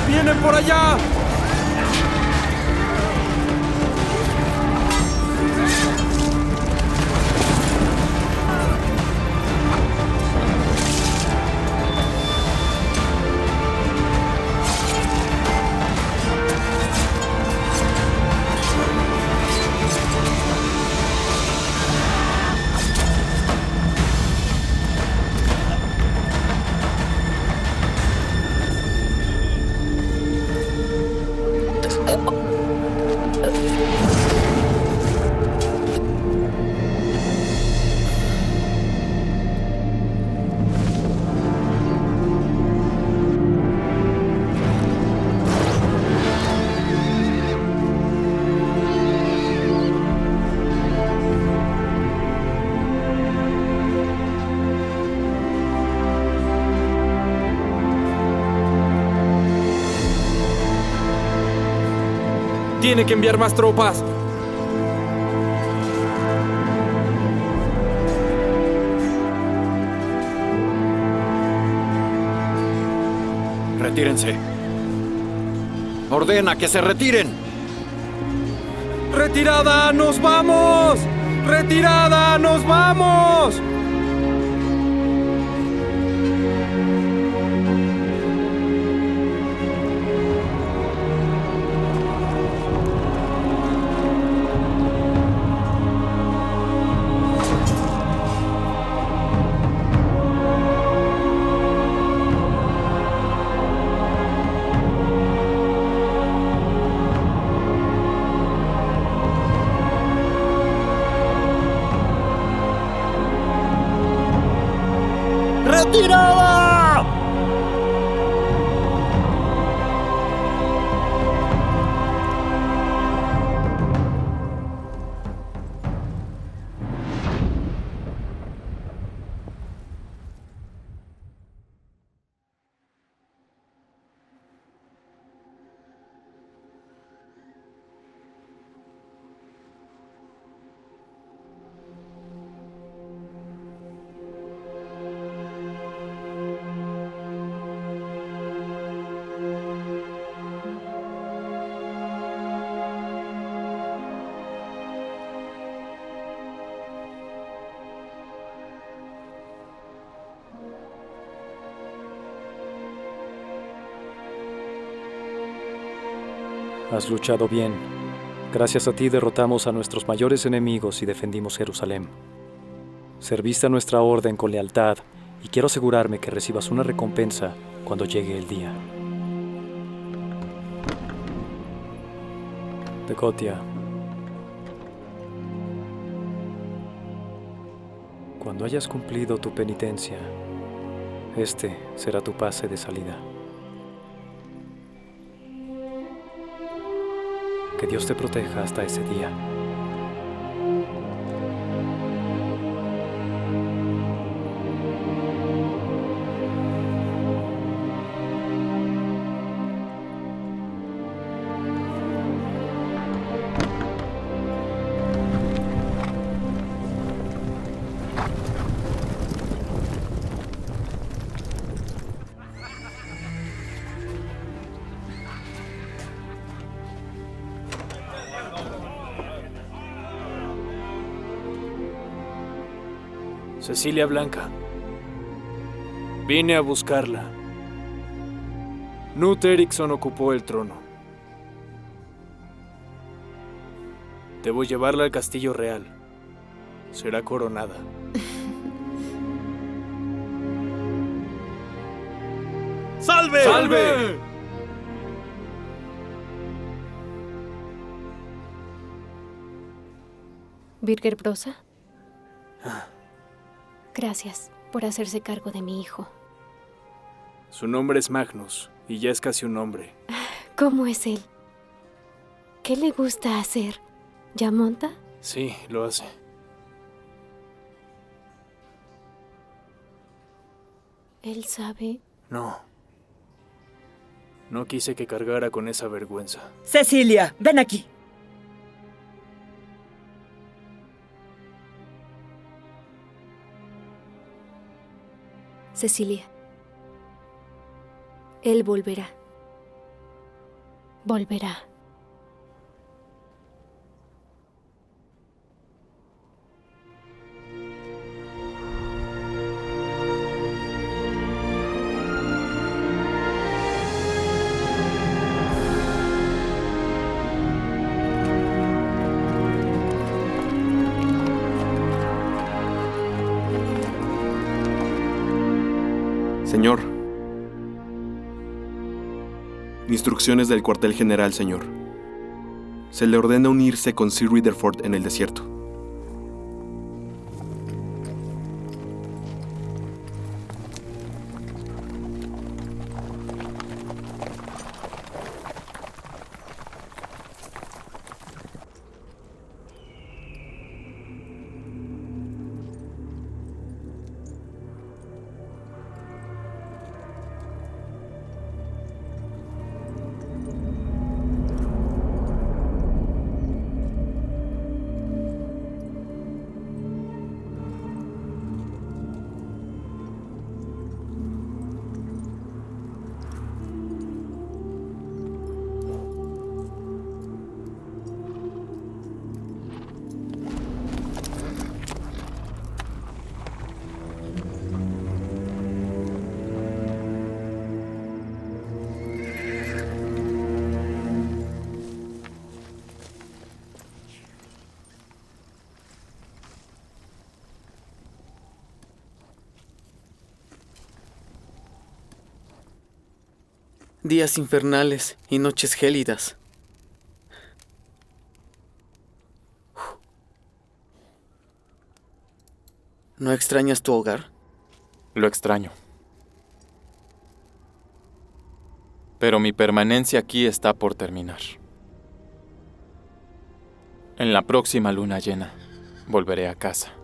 ¡Vienen por allá! Tiene que enviar más tropas. Retírense. Ordena que se retiren. ¡Retirada! ¡Nos vamos! ¡Retirada! ¡Nos vamos! ¡Retirada! Has luchado bien. Gracias a ti derrotamos a nuestros mayores enemigos y defendimos Jerusalén. Serviste a nuestra orden con lealtad y quiero asegurarme que recibas una recompensa cuando llegue el día. De Gotia. Cuando hayas cumplido tu penitencia, este será tu pase de salida. Que Dios te proteja hasta ese día. Cecilia Blanca. Vine a buscarla. Knut Eriksson ocupó el trono. Debo llevarla al castillo real. Será coronada. ¡Salve! ¡Salve! ¿Birger Brosa? Gracias por hacerse cargo de mi hijo. Su nombre es Magnus, y ya es casi un hombre. ¿Cómo es él? ¿Qué le gusta hacer? ¿Ya monta? Sí, lo hace. ¿Él sabe? No. No quise que cargara con esa vergüenza. Cecilia, ven aquí. Cecilia. Él volverá. Volverá. Señor. Instrucciones del cuartel general, señor. Se le ordena unirse con Sir Rutherford en el desierto. Días infernales y noches gélidas. ¿No extrañas tu hogar? Lo extraño. Pero mi permanencia aquí está por terminar. En la próxima luna llena, volveré a casa.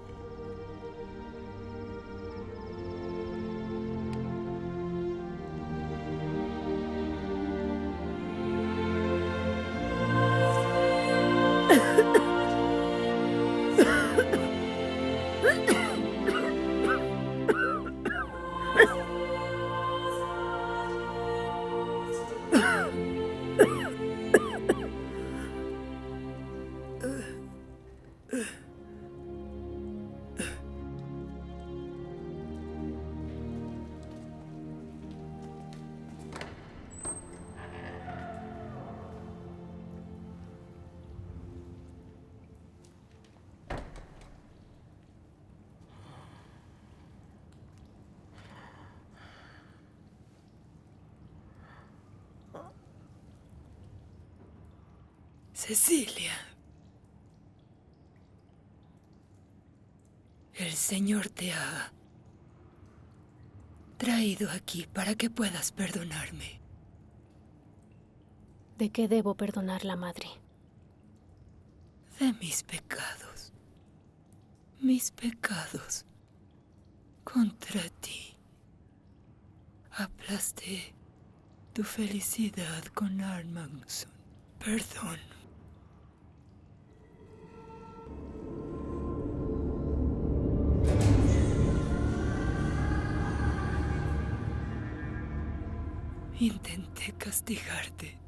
Cecilia. El Señor te ha traído aquí para que puedas perdonarme. ¿De qué debo perdonar, madre? De mis pecados. Mis pecados contra ti. Aplasté tu felicidad con Armagnusson. Perdón. Intenté castigarte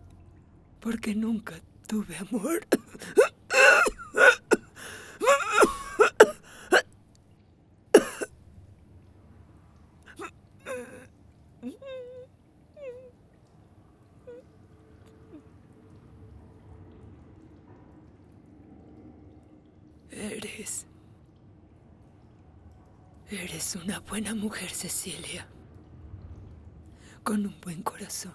porque nunca tuve amor. Eres una buena mujer, Cecilia. Con un buen corazón,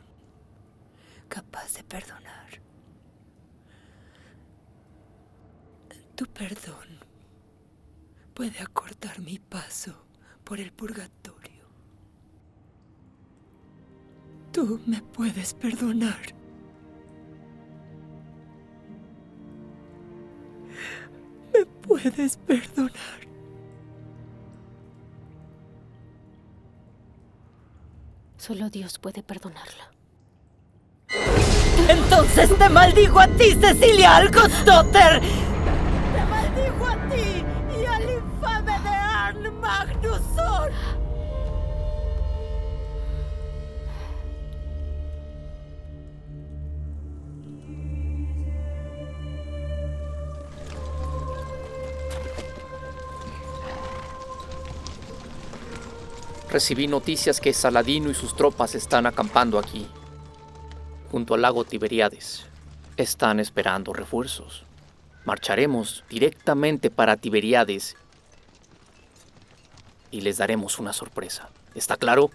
capaz de perdonar. Tu perdón puede acortar mi paso por el purgatorio. Tú me puedes perdonar. Me puedes perdonar. Solo Dios puede perdonarla. Entonces te maldigo a ti, Cecilia Algotsdotter. Te maldigo a ti y al infame de Armagnusson. Recibí noticias que Saladino y sus tropas están acampando aquí, junto al lago Tiberíades. Están esperando refuerzos. Marcharemos directamente para Tiberíades y les daremos una sorpresa. ¿Está claro?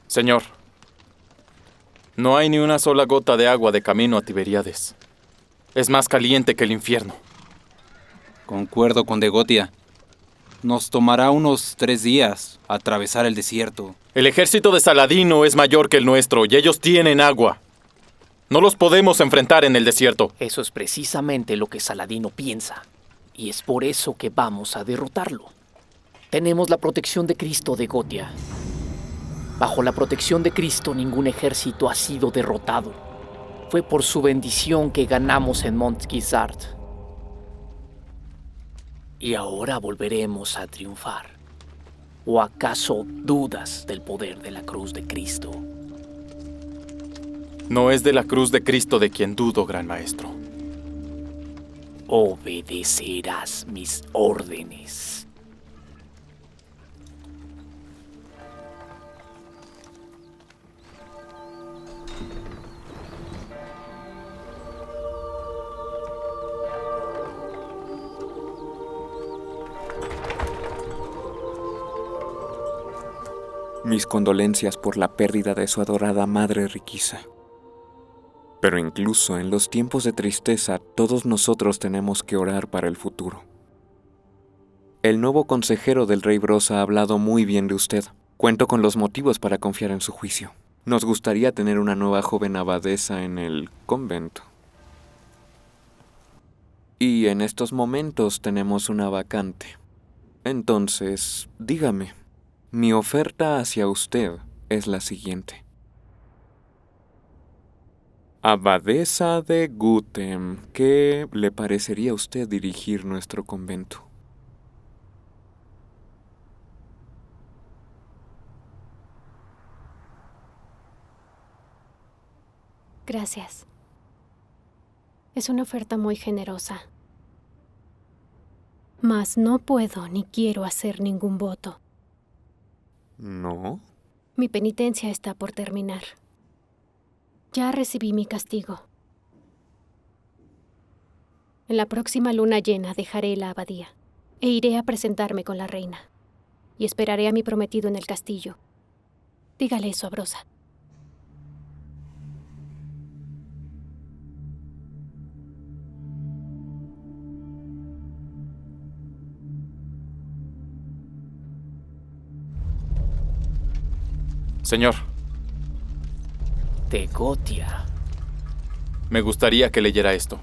Señor, no hay ni una sola gota de agua de camino a Tiberíades. Es más caliente que el infierno. Concuerdo con Degotia. Nos tomará unos 3 días atravesar el desierto. El ejército de Saladino es mayor que el nuestro y ellos tienen agua. No los podemos enfrentar en el desierto. Eso es precisamente lo que Saladino piensa. Y es por eso que vamos a derrotarlo. Tenemos la protección de Cristo, Degotia. Bajo la protección de Cristo, ningún ejército ha sido derrotado. Fue por su bendición que ganamos en Mont Gisart. Y ahora volveremos a triunfar. ¿O acaso dudas del poder de la cruz de Cristo? No es de la cruz de Cristo de quien dudo, Gran Maestro. Obedecerás mis órdenes. Mis condolencias por la pérdida de su adorada madre Riquisa. Pero incluso en los tiempos de tristeza, todos nosotros tenemos que orar para el futuro. El nuevo consejero del rey Brosa ha hablado muy bien de usted. Cuento con los motivos para confiar en su juicio. Nos gustaría tener una nueva joven abadesa en el convento. Y en estos momentos tenemos una vacante. Entonces, dígame, mi oferta hacia usted es la siguiente. Abadesa de Gutem, ¿qué le parecería a usted dirigir nuestro convento? Gracias. Es una oferta muy generosa. Mas no puedo ni quiero hacer ningún voto. ¿No? Mi penitencia está por terminar. Ya recibí mi castigo. En la próxima luna llena dejaré la abadía e iré a presentarme con la reina. Y esperaré a mi prometido en el castillo. Dígale eso a Brosa. Señor. De Gotia. Me gustaría que leyera esto.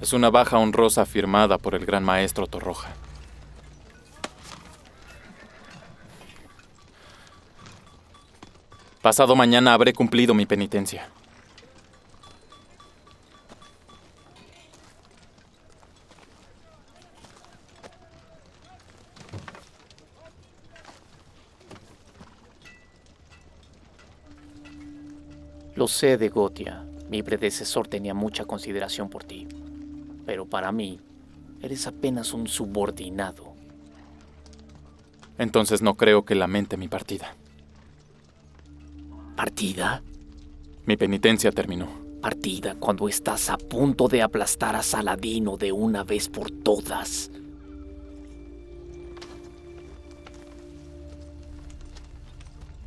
Es una baja honrosa firmada por el Gran Maestro Torroja. Pasado mañana habré cumplido mi penitencia. Lo sé, de Gotia. Mi predecesor tenía mucha consideración por ti. Pero para mí, eres apenas un subordinado. Entonces no creo que lamente mi partida. ¿Partida? Mi penitencia terminó. Partida cuando estás a punto de aplastar a Saladino de una vez por todas.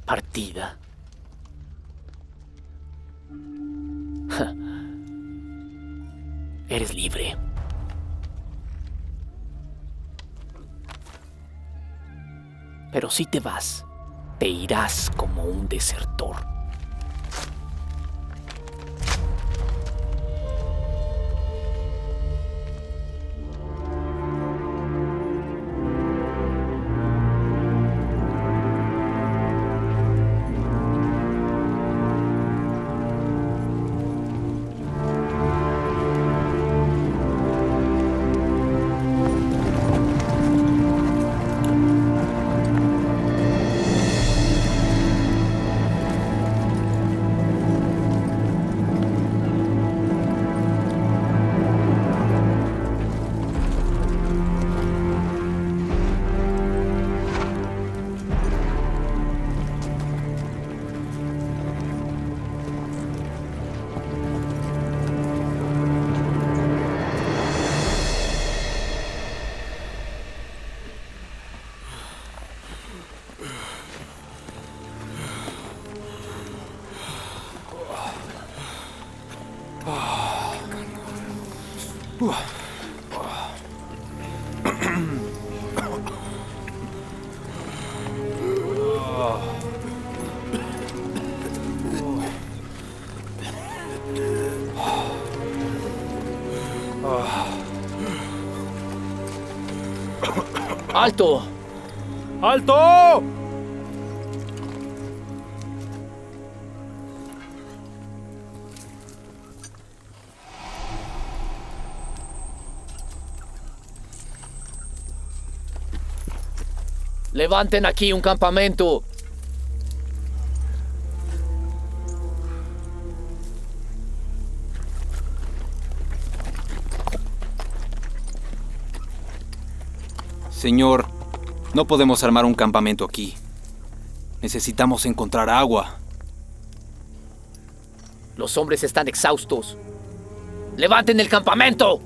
Partida. Eres libre. Pero si te vas, te irás como un desertor. ¡Alto! ¡Alto! Levanten aquí un campamento. Señor, no podemos armar un campamento aquí. Necesitamos encontrar agua. Los hombres están exhaustos. ¡Levanten el campamento!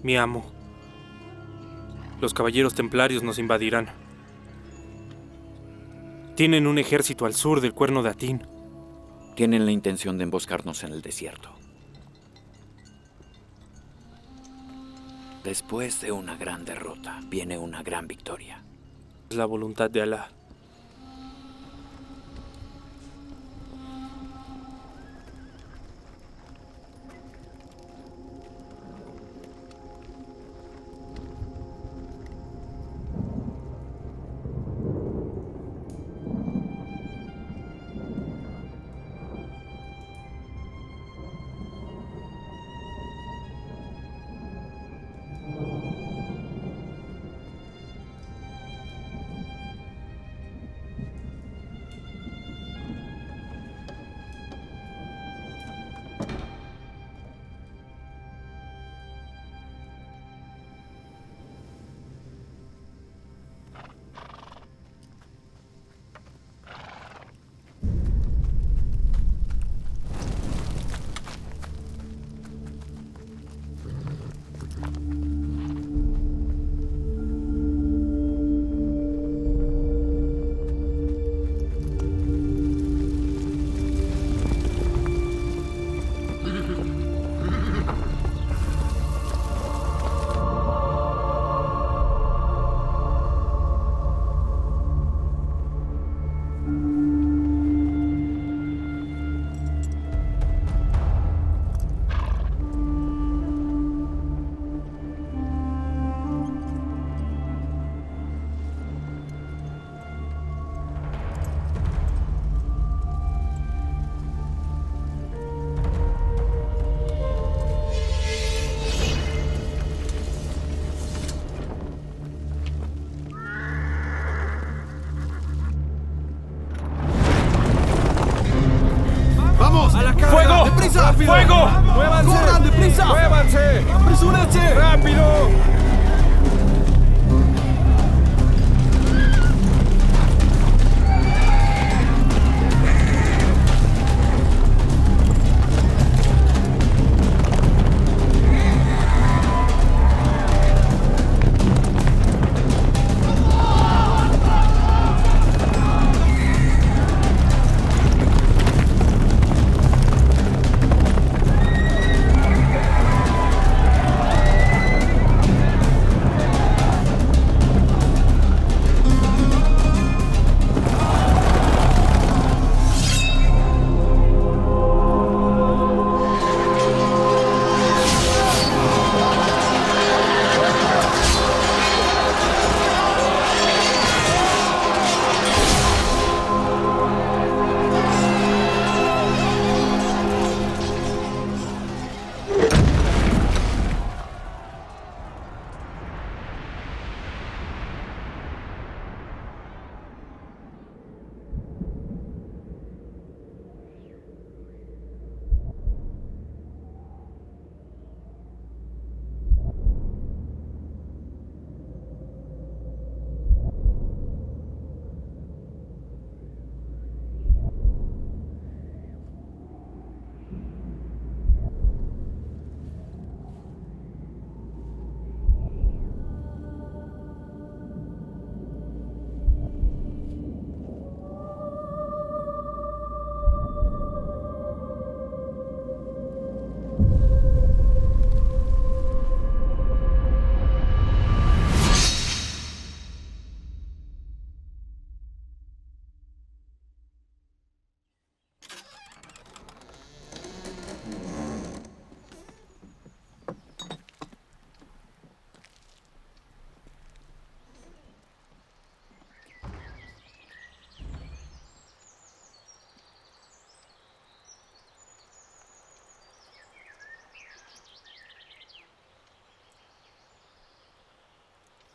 Mi amo, los caballeros templarios nos invadirán. Tienen un ejército al sur del Cuerno de Atín. Tienen la intención de emboscarnos en el desierto. Después de una gran derrota, viene una gran victoria. Es la voluntad de Alá. deprisa! ¡Rápido! ¡Fuego! ¡Muévanse! ¡Corran, deprisa! ¡Muévanse! ¡Apresúrense! ¡Rápido!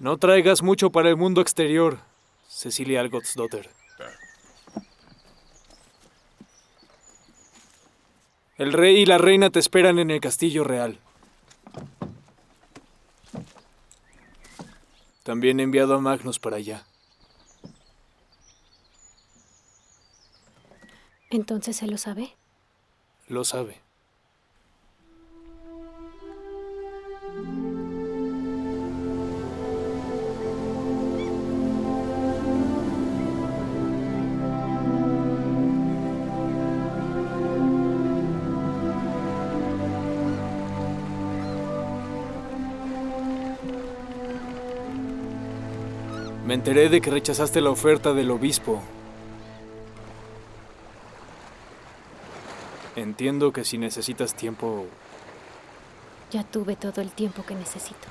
No traigas mucho para el mundo exterior, Cecilia Algotsdotter. El rey y la reina te esperan en el castillo real. También he enviado a Magnus para allá. ¿Entonces él lo sabe? Lo sabe. Me enteré de que rechazaste la oferta del obispo. Entiendo que si necesitas tiempo... Ya tuve todo el tiempo que necesito.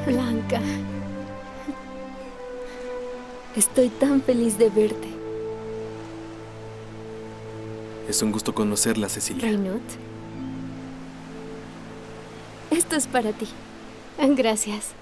Blanca. Estoy tan feliz de verte. Es un gusto conocerla, Cecilia. Reynut. Esto es para ti. Gracias.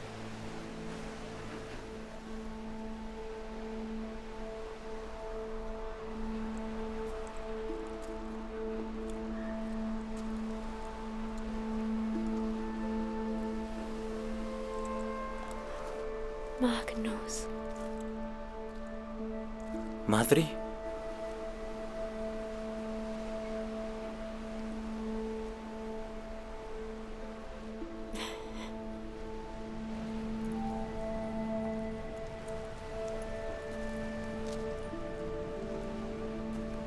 Magnus. ¿Madre?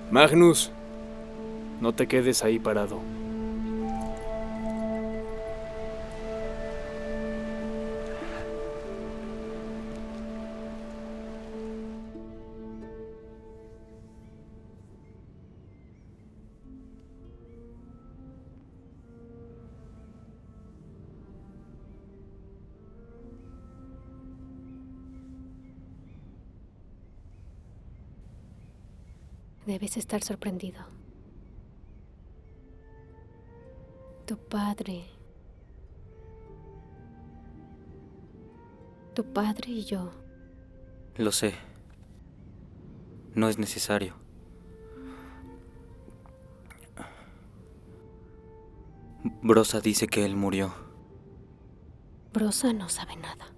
Magnus, no te quedes ahí parado. Debes estar sorprendido. Tu padre y yo. Lo sé. No es necesario. Brosa dice que él murió. Brosa no sabe nada.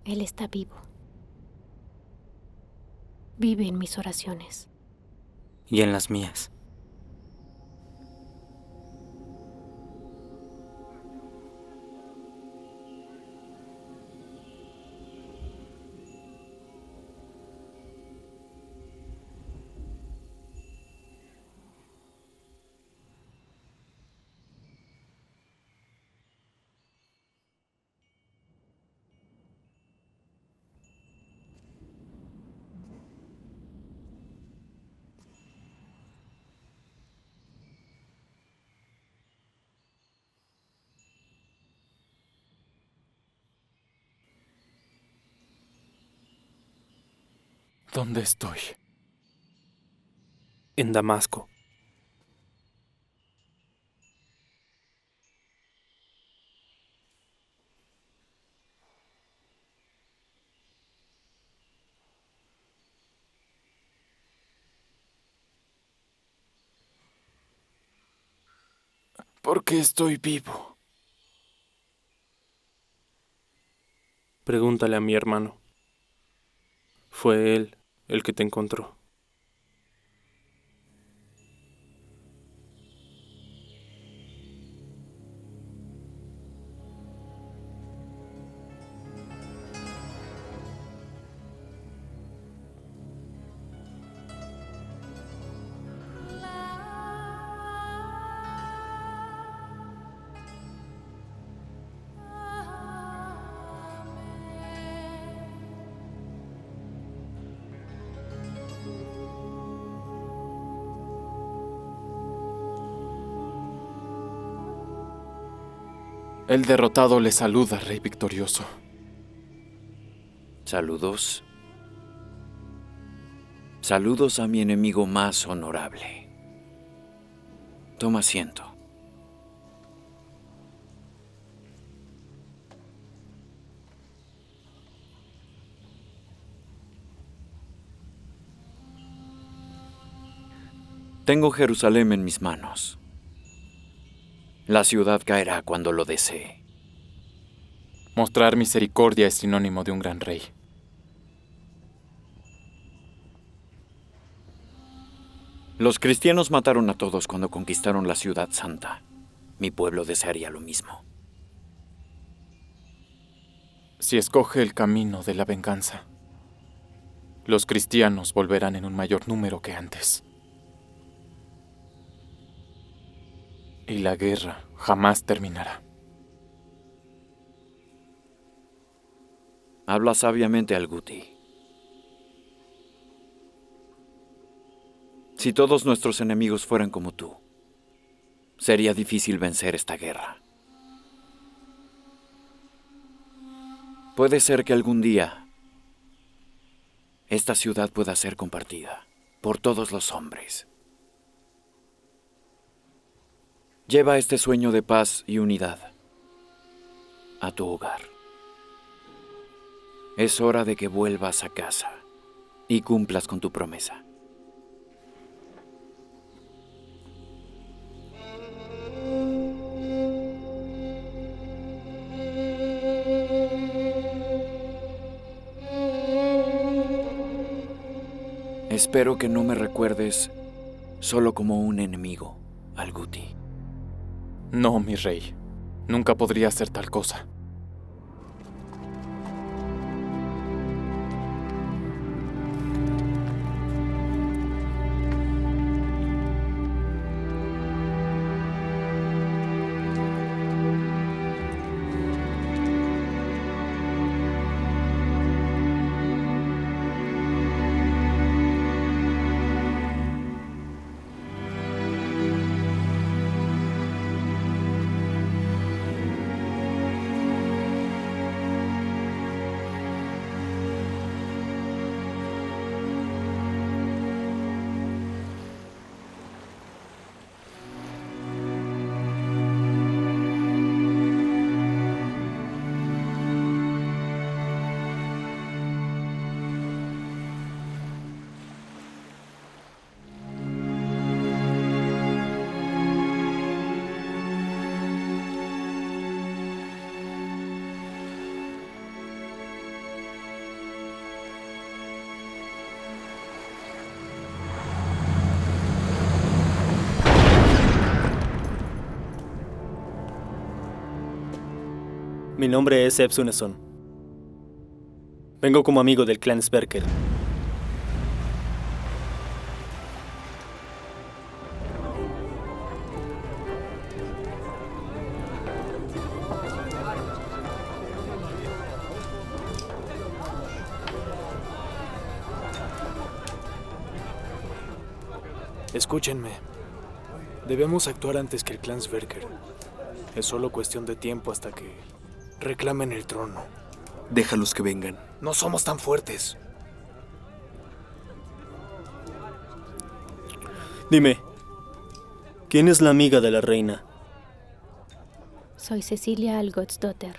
Él está vivo. Vive en mis oraciones. Y en las mías. ¿Dónde estoy? En Damasco. ¿Por qué estoy vivo? Pregúntale a mi hermano. Fue él el que te encontró. El derrotado le saluda, rey victorioso. Saludos. Saludos a mi enemigo más honorable. Toma asiento. Tengo Jerusalén en mis manos. La ciudad caerá cuando lo desee. Mostrar misericordia es sinónimo de un gran rey. Los cristianos mataron a todos cuando conquistaron la ciudad santa. Mi pueblo desearía lo mismo. Si escoge el camino de la venganza, los cristianos volverán en un mayor número que antes. Y la guerra jamás terminará. Habla sabiamente, Al-Guti. Si todos nuestros enemigos fueran como tú, sería difícil vencer esta guerra. Puede ser que algún día esta ciudad pueda ser compartida por todos los hombres. Lleva este sueño de paz y unidad a tu hogar. Es hora de que vuelvas a casa y cumplas con tu promesa. Espero que no me recuerdes solo como un enemigo, Al-Guti. No, mi rey. Nunca podría hacer tal cosa. Mi nombre es Eb Suneson. Vengo como amigo del clan Sverker. Escúchenme. Debemos actuar antes que el clan Sverker. Es solo cuestión de tiempo hasta que reclamen el trono. Déjalos que vengan. No somos tan fuertes. Dime, ¿quién es la amiga de la reina? Soy Cecilia Algotsdotter.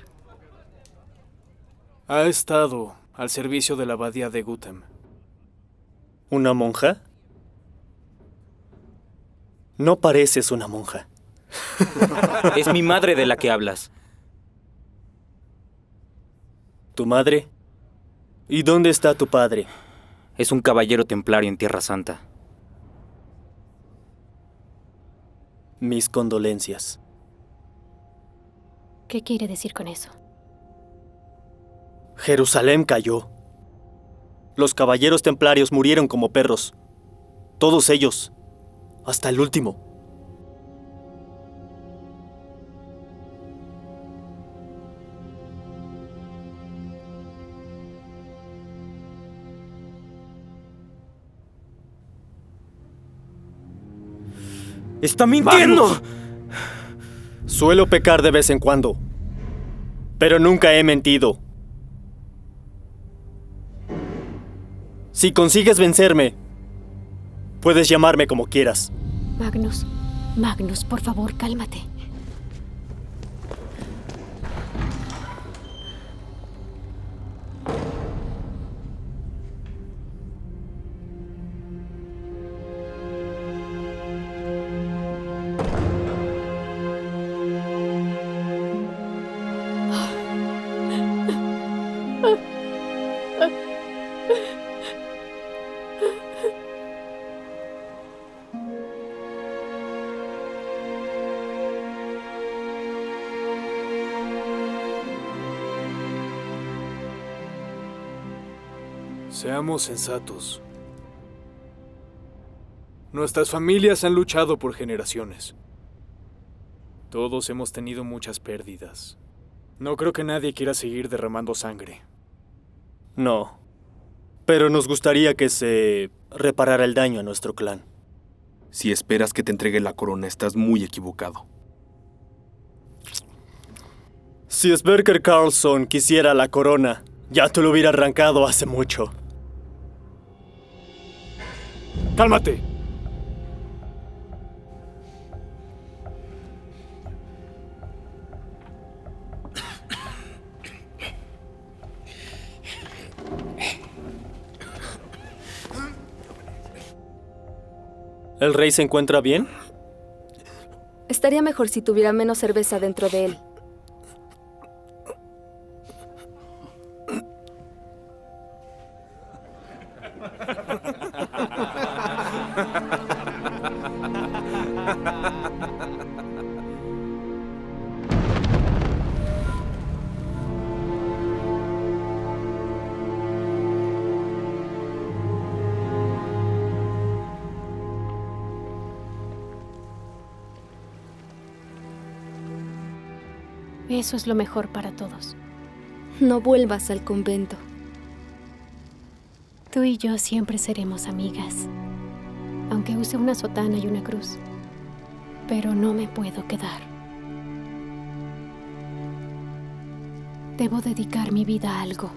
Ha estado al servicio de la abadía de Gutem. ¿Una monja? No pareces una monja. Es mi madre de la que hablas. ¿Tu madre? ¿Y dónde está tu padre? Es un caballero templario en Tierra Santa. Mis condolencias. ¿Qué quiere decir con eso? Jerusalén cayó. Los caballeros templarios murieron como perros. Todos ellos. Hasta el último. ¡Está mintiendo! ¡Vamos! Suelo pecar de vez en cuando, pero nunca he mentido. Si consigues vencerme, puedes llamarme como quieras. Magnus, por favor, cálmate. Seamos sensatos. Nuestras familias han luchado por generaciones. Todos hemos tenido muchas pérdidas. No creo que nadie quiera seguir derramando sangre. No, pero nos gustaría que se reparara el daño a nuestro clan. Si esperas que te entregue la corona, estás muy equivocado. Si Sverker Karlsson quisiera la corona, ya te lo hubiera arrancado hace mucho. ¡Cálmate! ¿El rey se encuentra bien? Estaría mejor si tuviera menos cerveza dentro de él. Eso es lo mejor para todos. No vuelvas al convento. Tú y yo siempre seremos amigas, aunque use una sotana y una cruz. Pero no me puedo quedar. Debo dedicar mi vida a algo,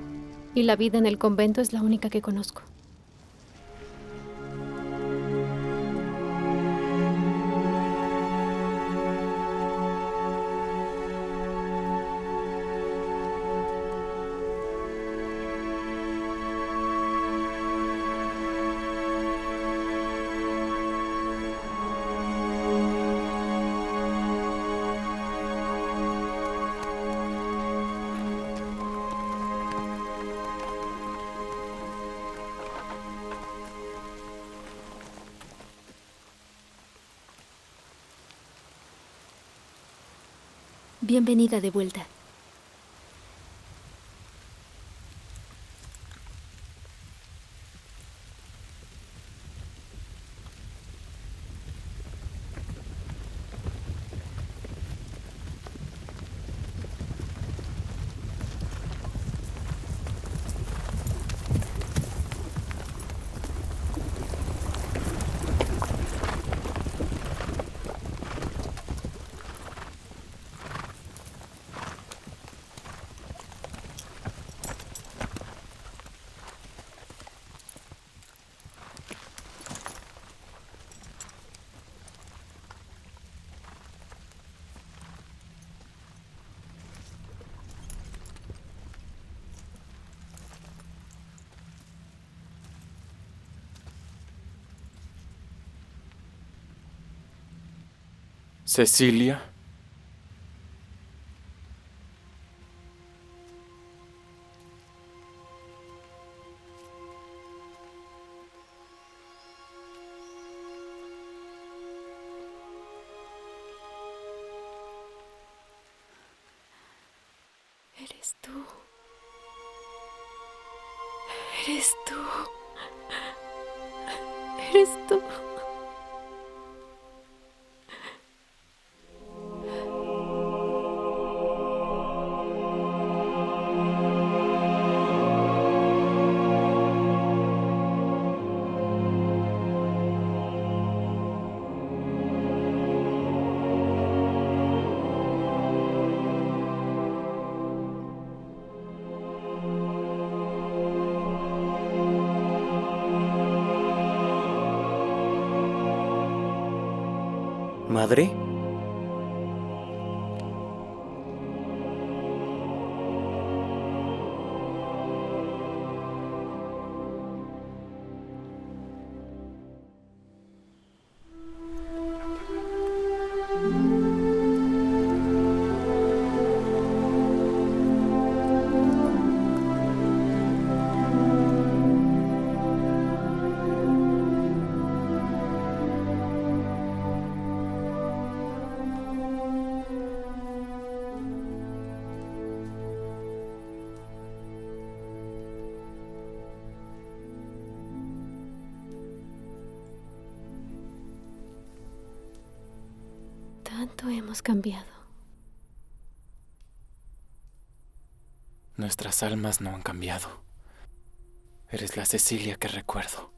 y la vida en el convento es la única que conozco. Bienvenida de vuelta. ¿Cecilia? Eres tú. Eres tú. Eres tú. ¿Madre? Tanto hemos cambiado. Nuestras almas no han cambiado. Eres la Cecilia que recuerdo.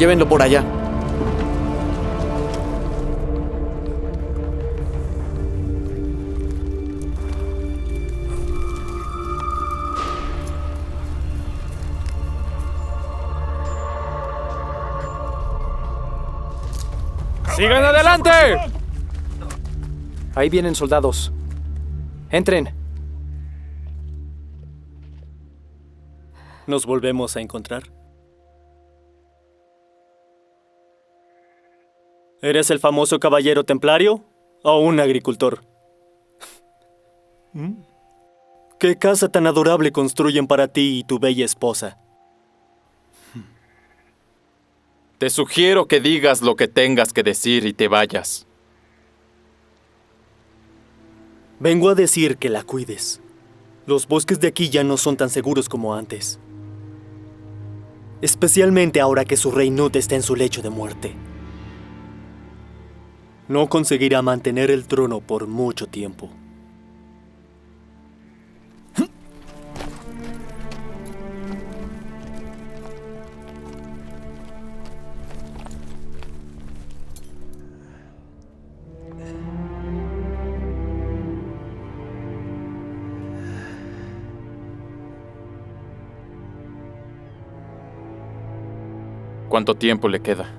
Llévenlo por allá. ¡Sigan adelante! Ahí vienen soldados. Entren. ¿Nos volvemos a encontrar? ¿Eres el famoso caballero templario o un agricultor? ¿Qué casa tan adorable construyen para ti y tu bella esposa? Te sugiero que digas lo que tengas que decir y te vayas. Vengo a decir que la cuides. Los bosques de aquí ya no son tan seguros como antes. Especialmente ahora que su rey Nut está en su lecho de muerte. No conseguirá mantener el trono por mucho tiempo. ¿Cuánto tiempo le queda?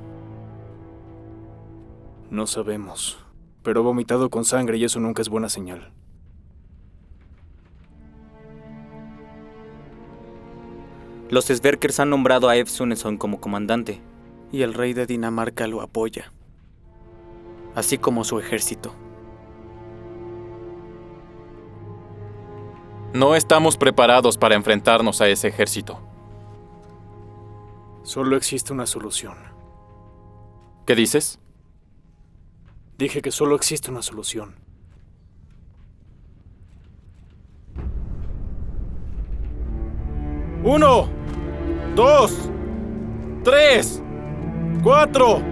No sabemos, pero ha vomitado con sangre y eso nunca es buena señal. Los Sverkers han nombrado a Ef Sunesson como comandante. Y el rey de Dinamarca lo apoya. así como su ejército. No estamos preparados para enfrentarnos a ese ejército. Solo existe una solución. ¿Qué dices? Dije que solo existe una solución. ¡1, 2, 3, 4,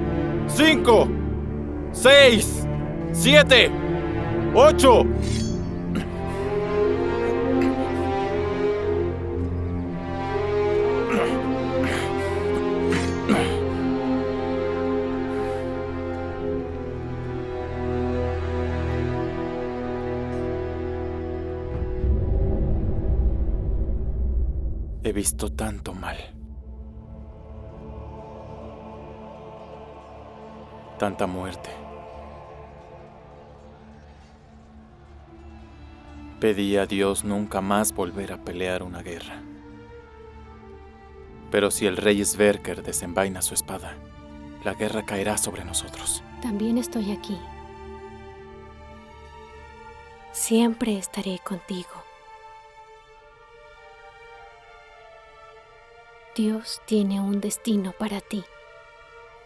5, 6, 7, 8. He visto tanto mal. Tanta muerte. Pedí a Dios nunca más volver a pelear una guerra. Pero si el rey Sverker desenvaina su espada, la guerra caerá sobre nosotros. También estoy aquí. Siempre estaré contigo. Dios tiene un destino para ti.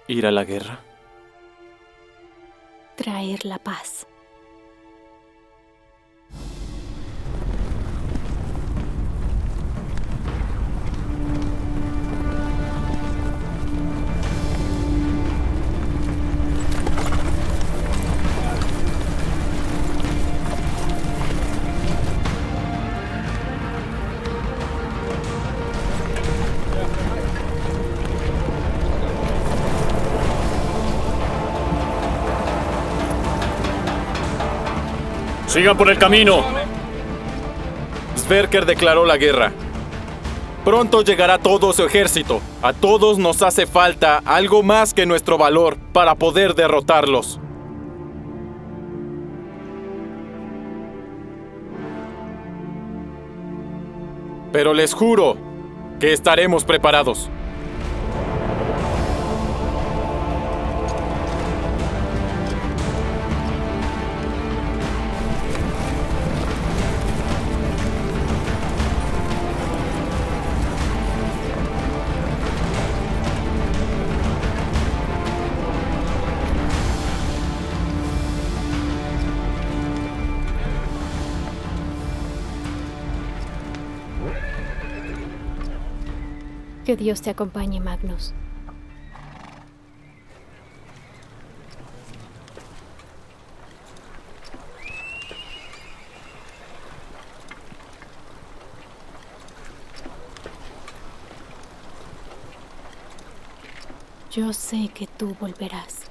¿Ir a la guerra? Traer la paz. ¡Sigan por el camino! Sverker declaró la guerra. Pronto llegará todo su ejército. A todos nos hace falta algo más que nuestro valor para poder derrotarlos. Pero les juro que estaremos preparados. Que Dios te acompañe, Magnus. Yo sé que tú volverás.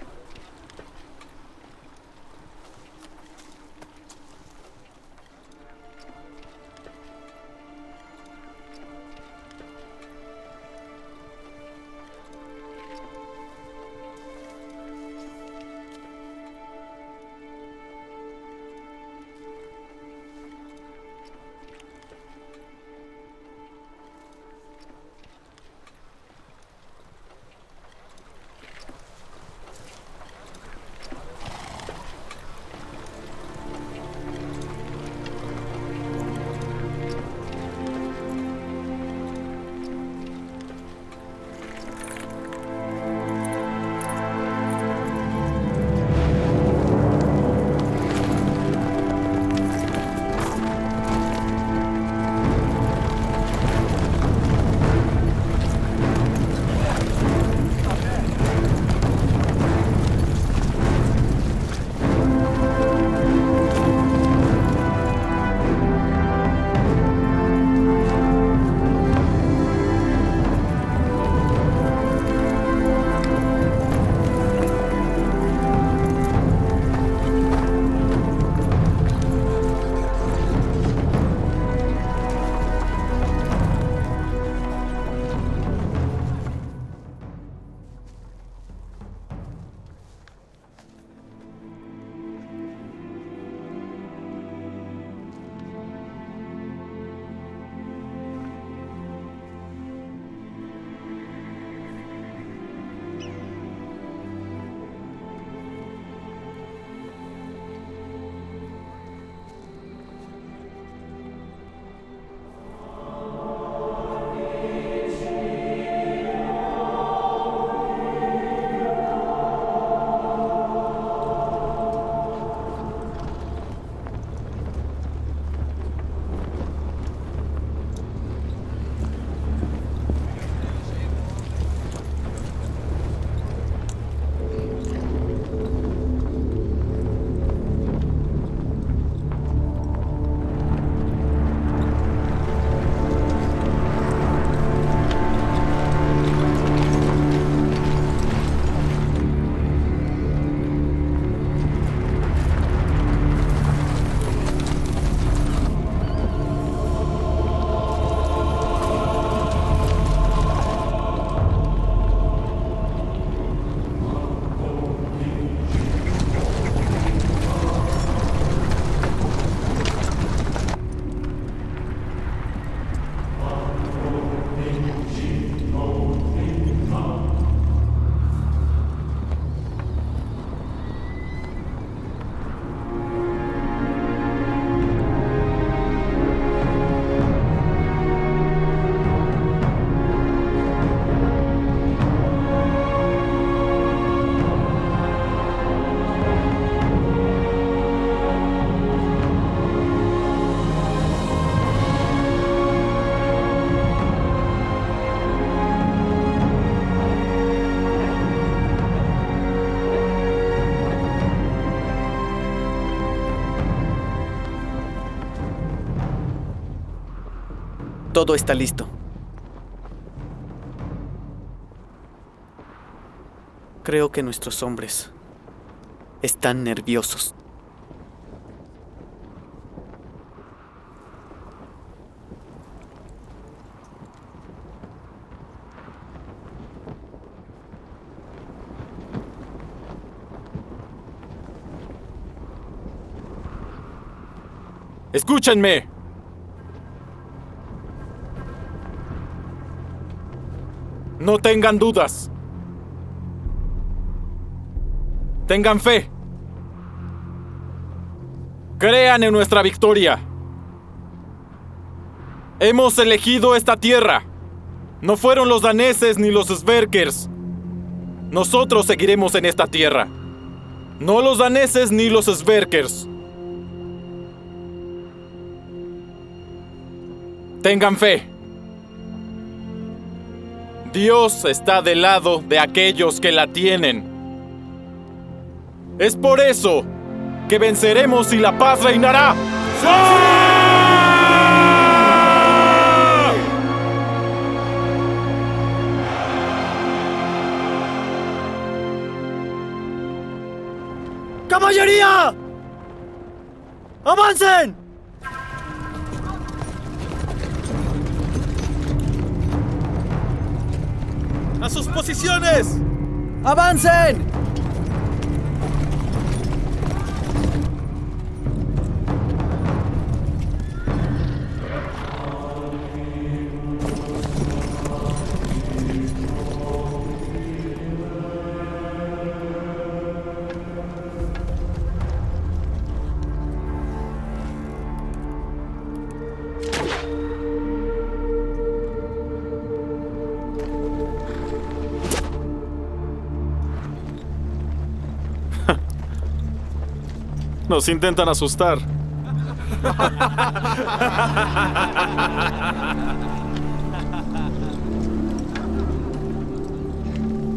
Todo está listo. Creo que nuestros hombres están nerviosos. ¡Escúchenme! No tengan dudas. Tengan fe. Crean en nuestra victoria. Hemos elegido esta tierra. No fueron los daneses ni los sverkers. Nosotros seguiremos en esta tierra. No los daneses ni los sverkers. Tengan fe. Dios está del lado de aquellos que la tienen. Es por eso que venceremos y la paz reinará. ¡Caballería! ¡Avancen! ¡A sus posiciones! ¡Avancen! Nos intentan asustar.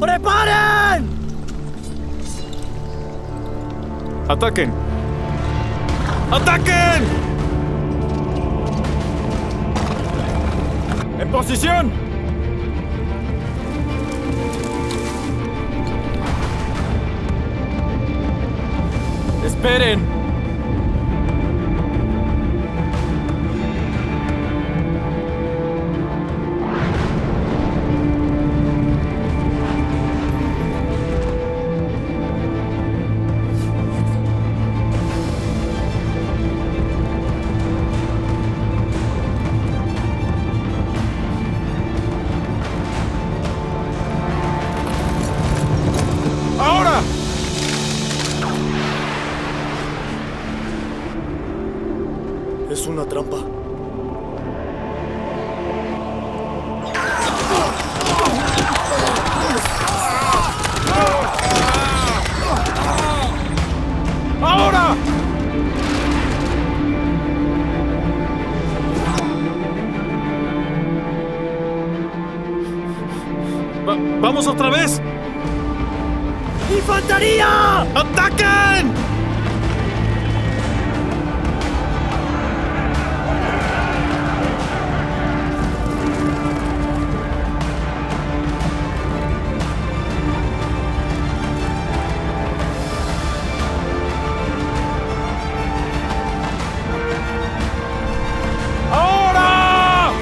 ¡Preparen! ¡Ataquen! ¡Ataquen! ¡En posición! ¡Esperen! ¡Ahora! Es una trampa. ¡Ahora! ¡Vamos otra vez! ¡Infantería! ¡Ataquen! ¡Ahora!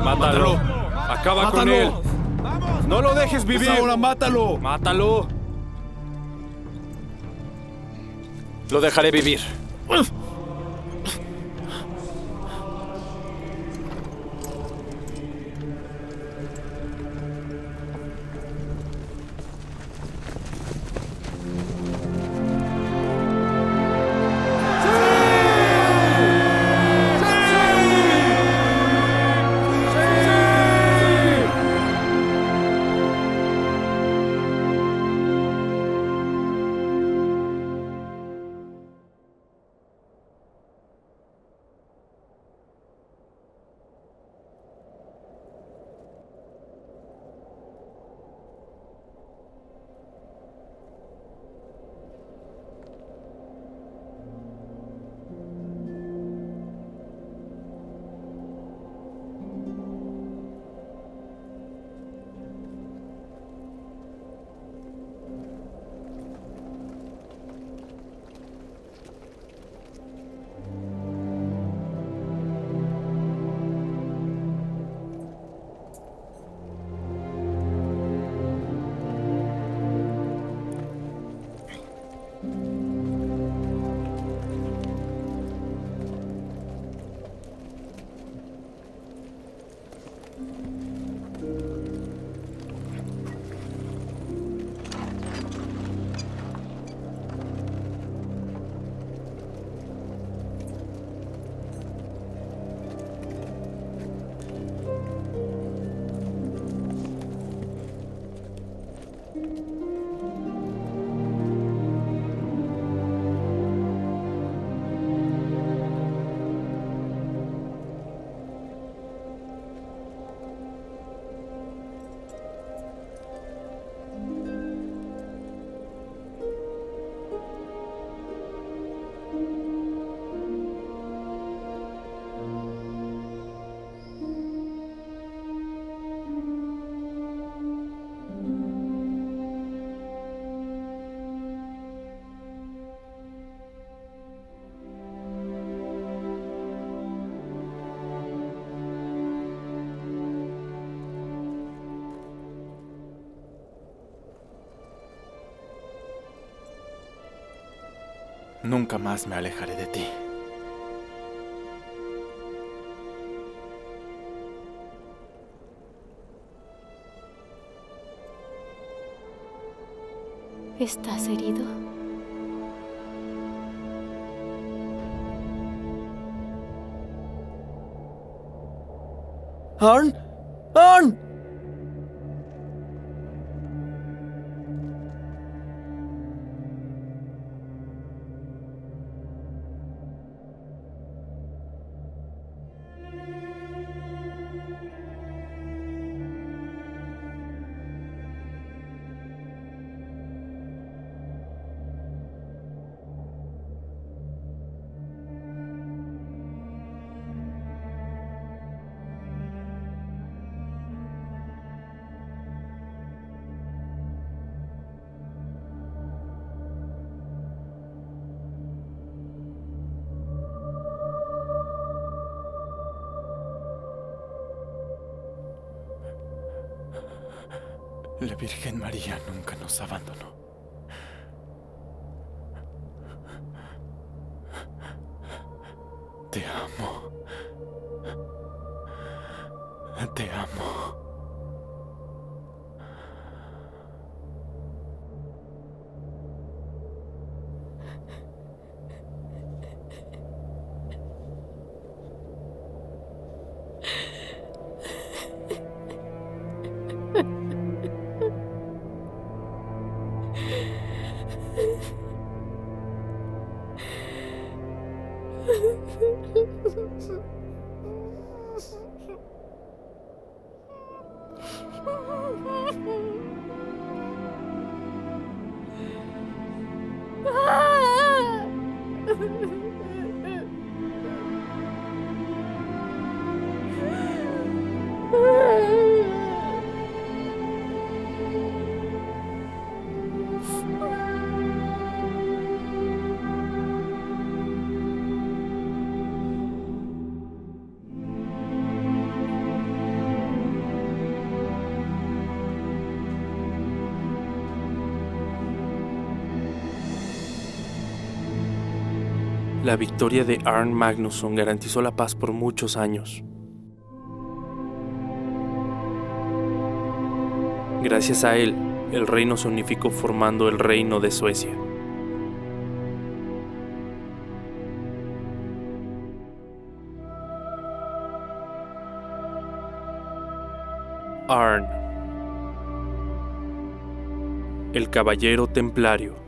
¡Mátalo! ¡Acaba con él! ¡No lo dejes vivir! Pues ahora mátalo. ¡Mátalo! Lo dejaré vivir. Nunca más me alejaré de ti. ¿Estás herido? ¡Arn! ¡Arn! La Virgen María nunca nos abandonó. Te amo. Te amo. La victoria de Arn Magnusson garantizó la paz por muchos años. Gracias a él, el reino se unificó formando el Reino de Suecia. Arn, el caballero templario.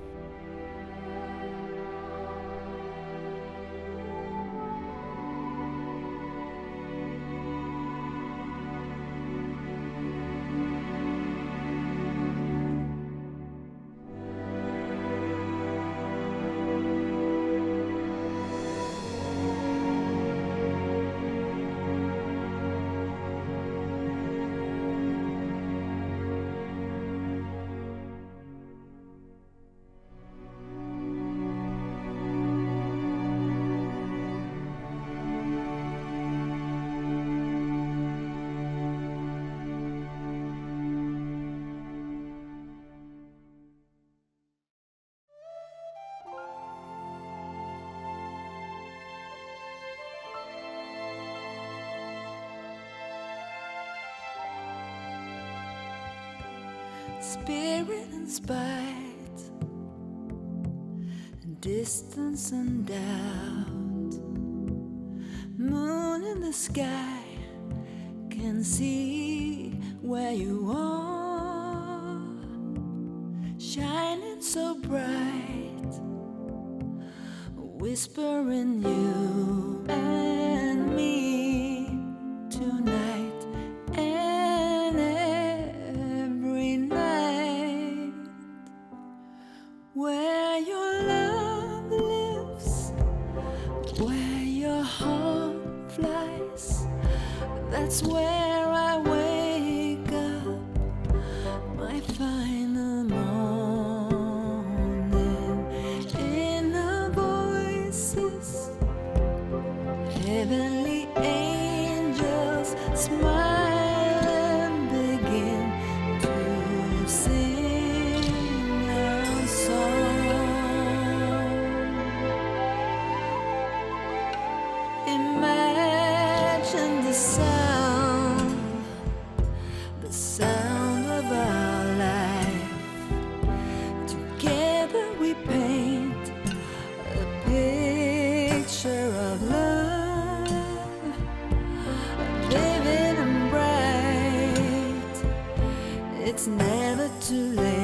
Spirit and spite, distance and doubt. Moon in the sky can see where you are, shining so bright, whispering you and me tonight. Where your love lives, where your heart flies, that's where I wake up, my final morning. Inner voices, heavenly angels smile and begin to sing a song. Imagine the sound of our life. Together we paint a picture of love, vivid and bright. It's never too late.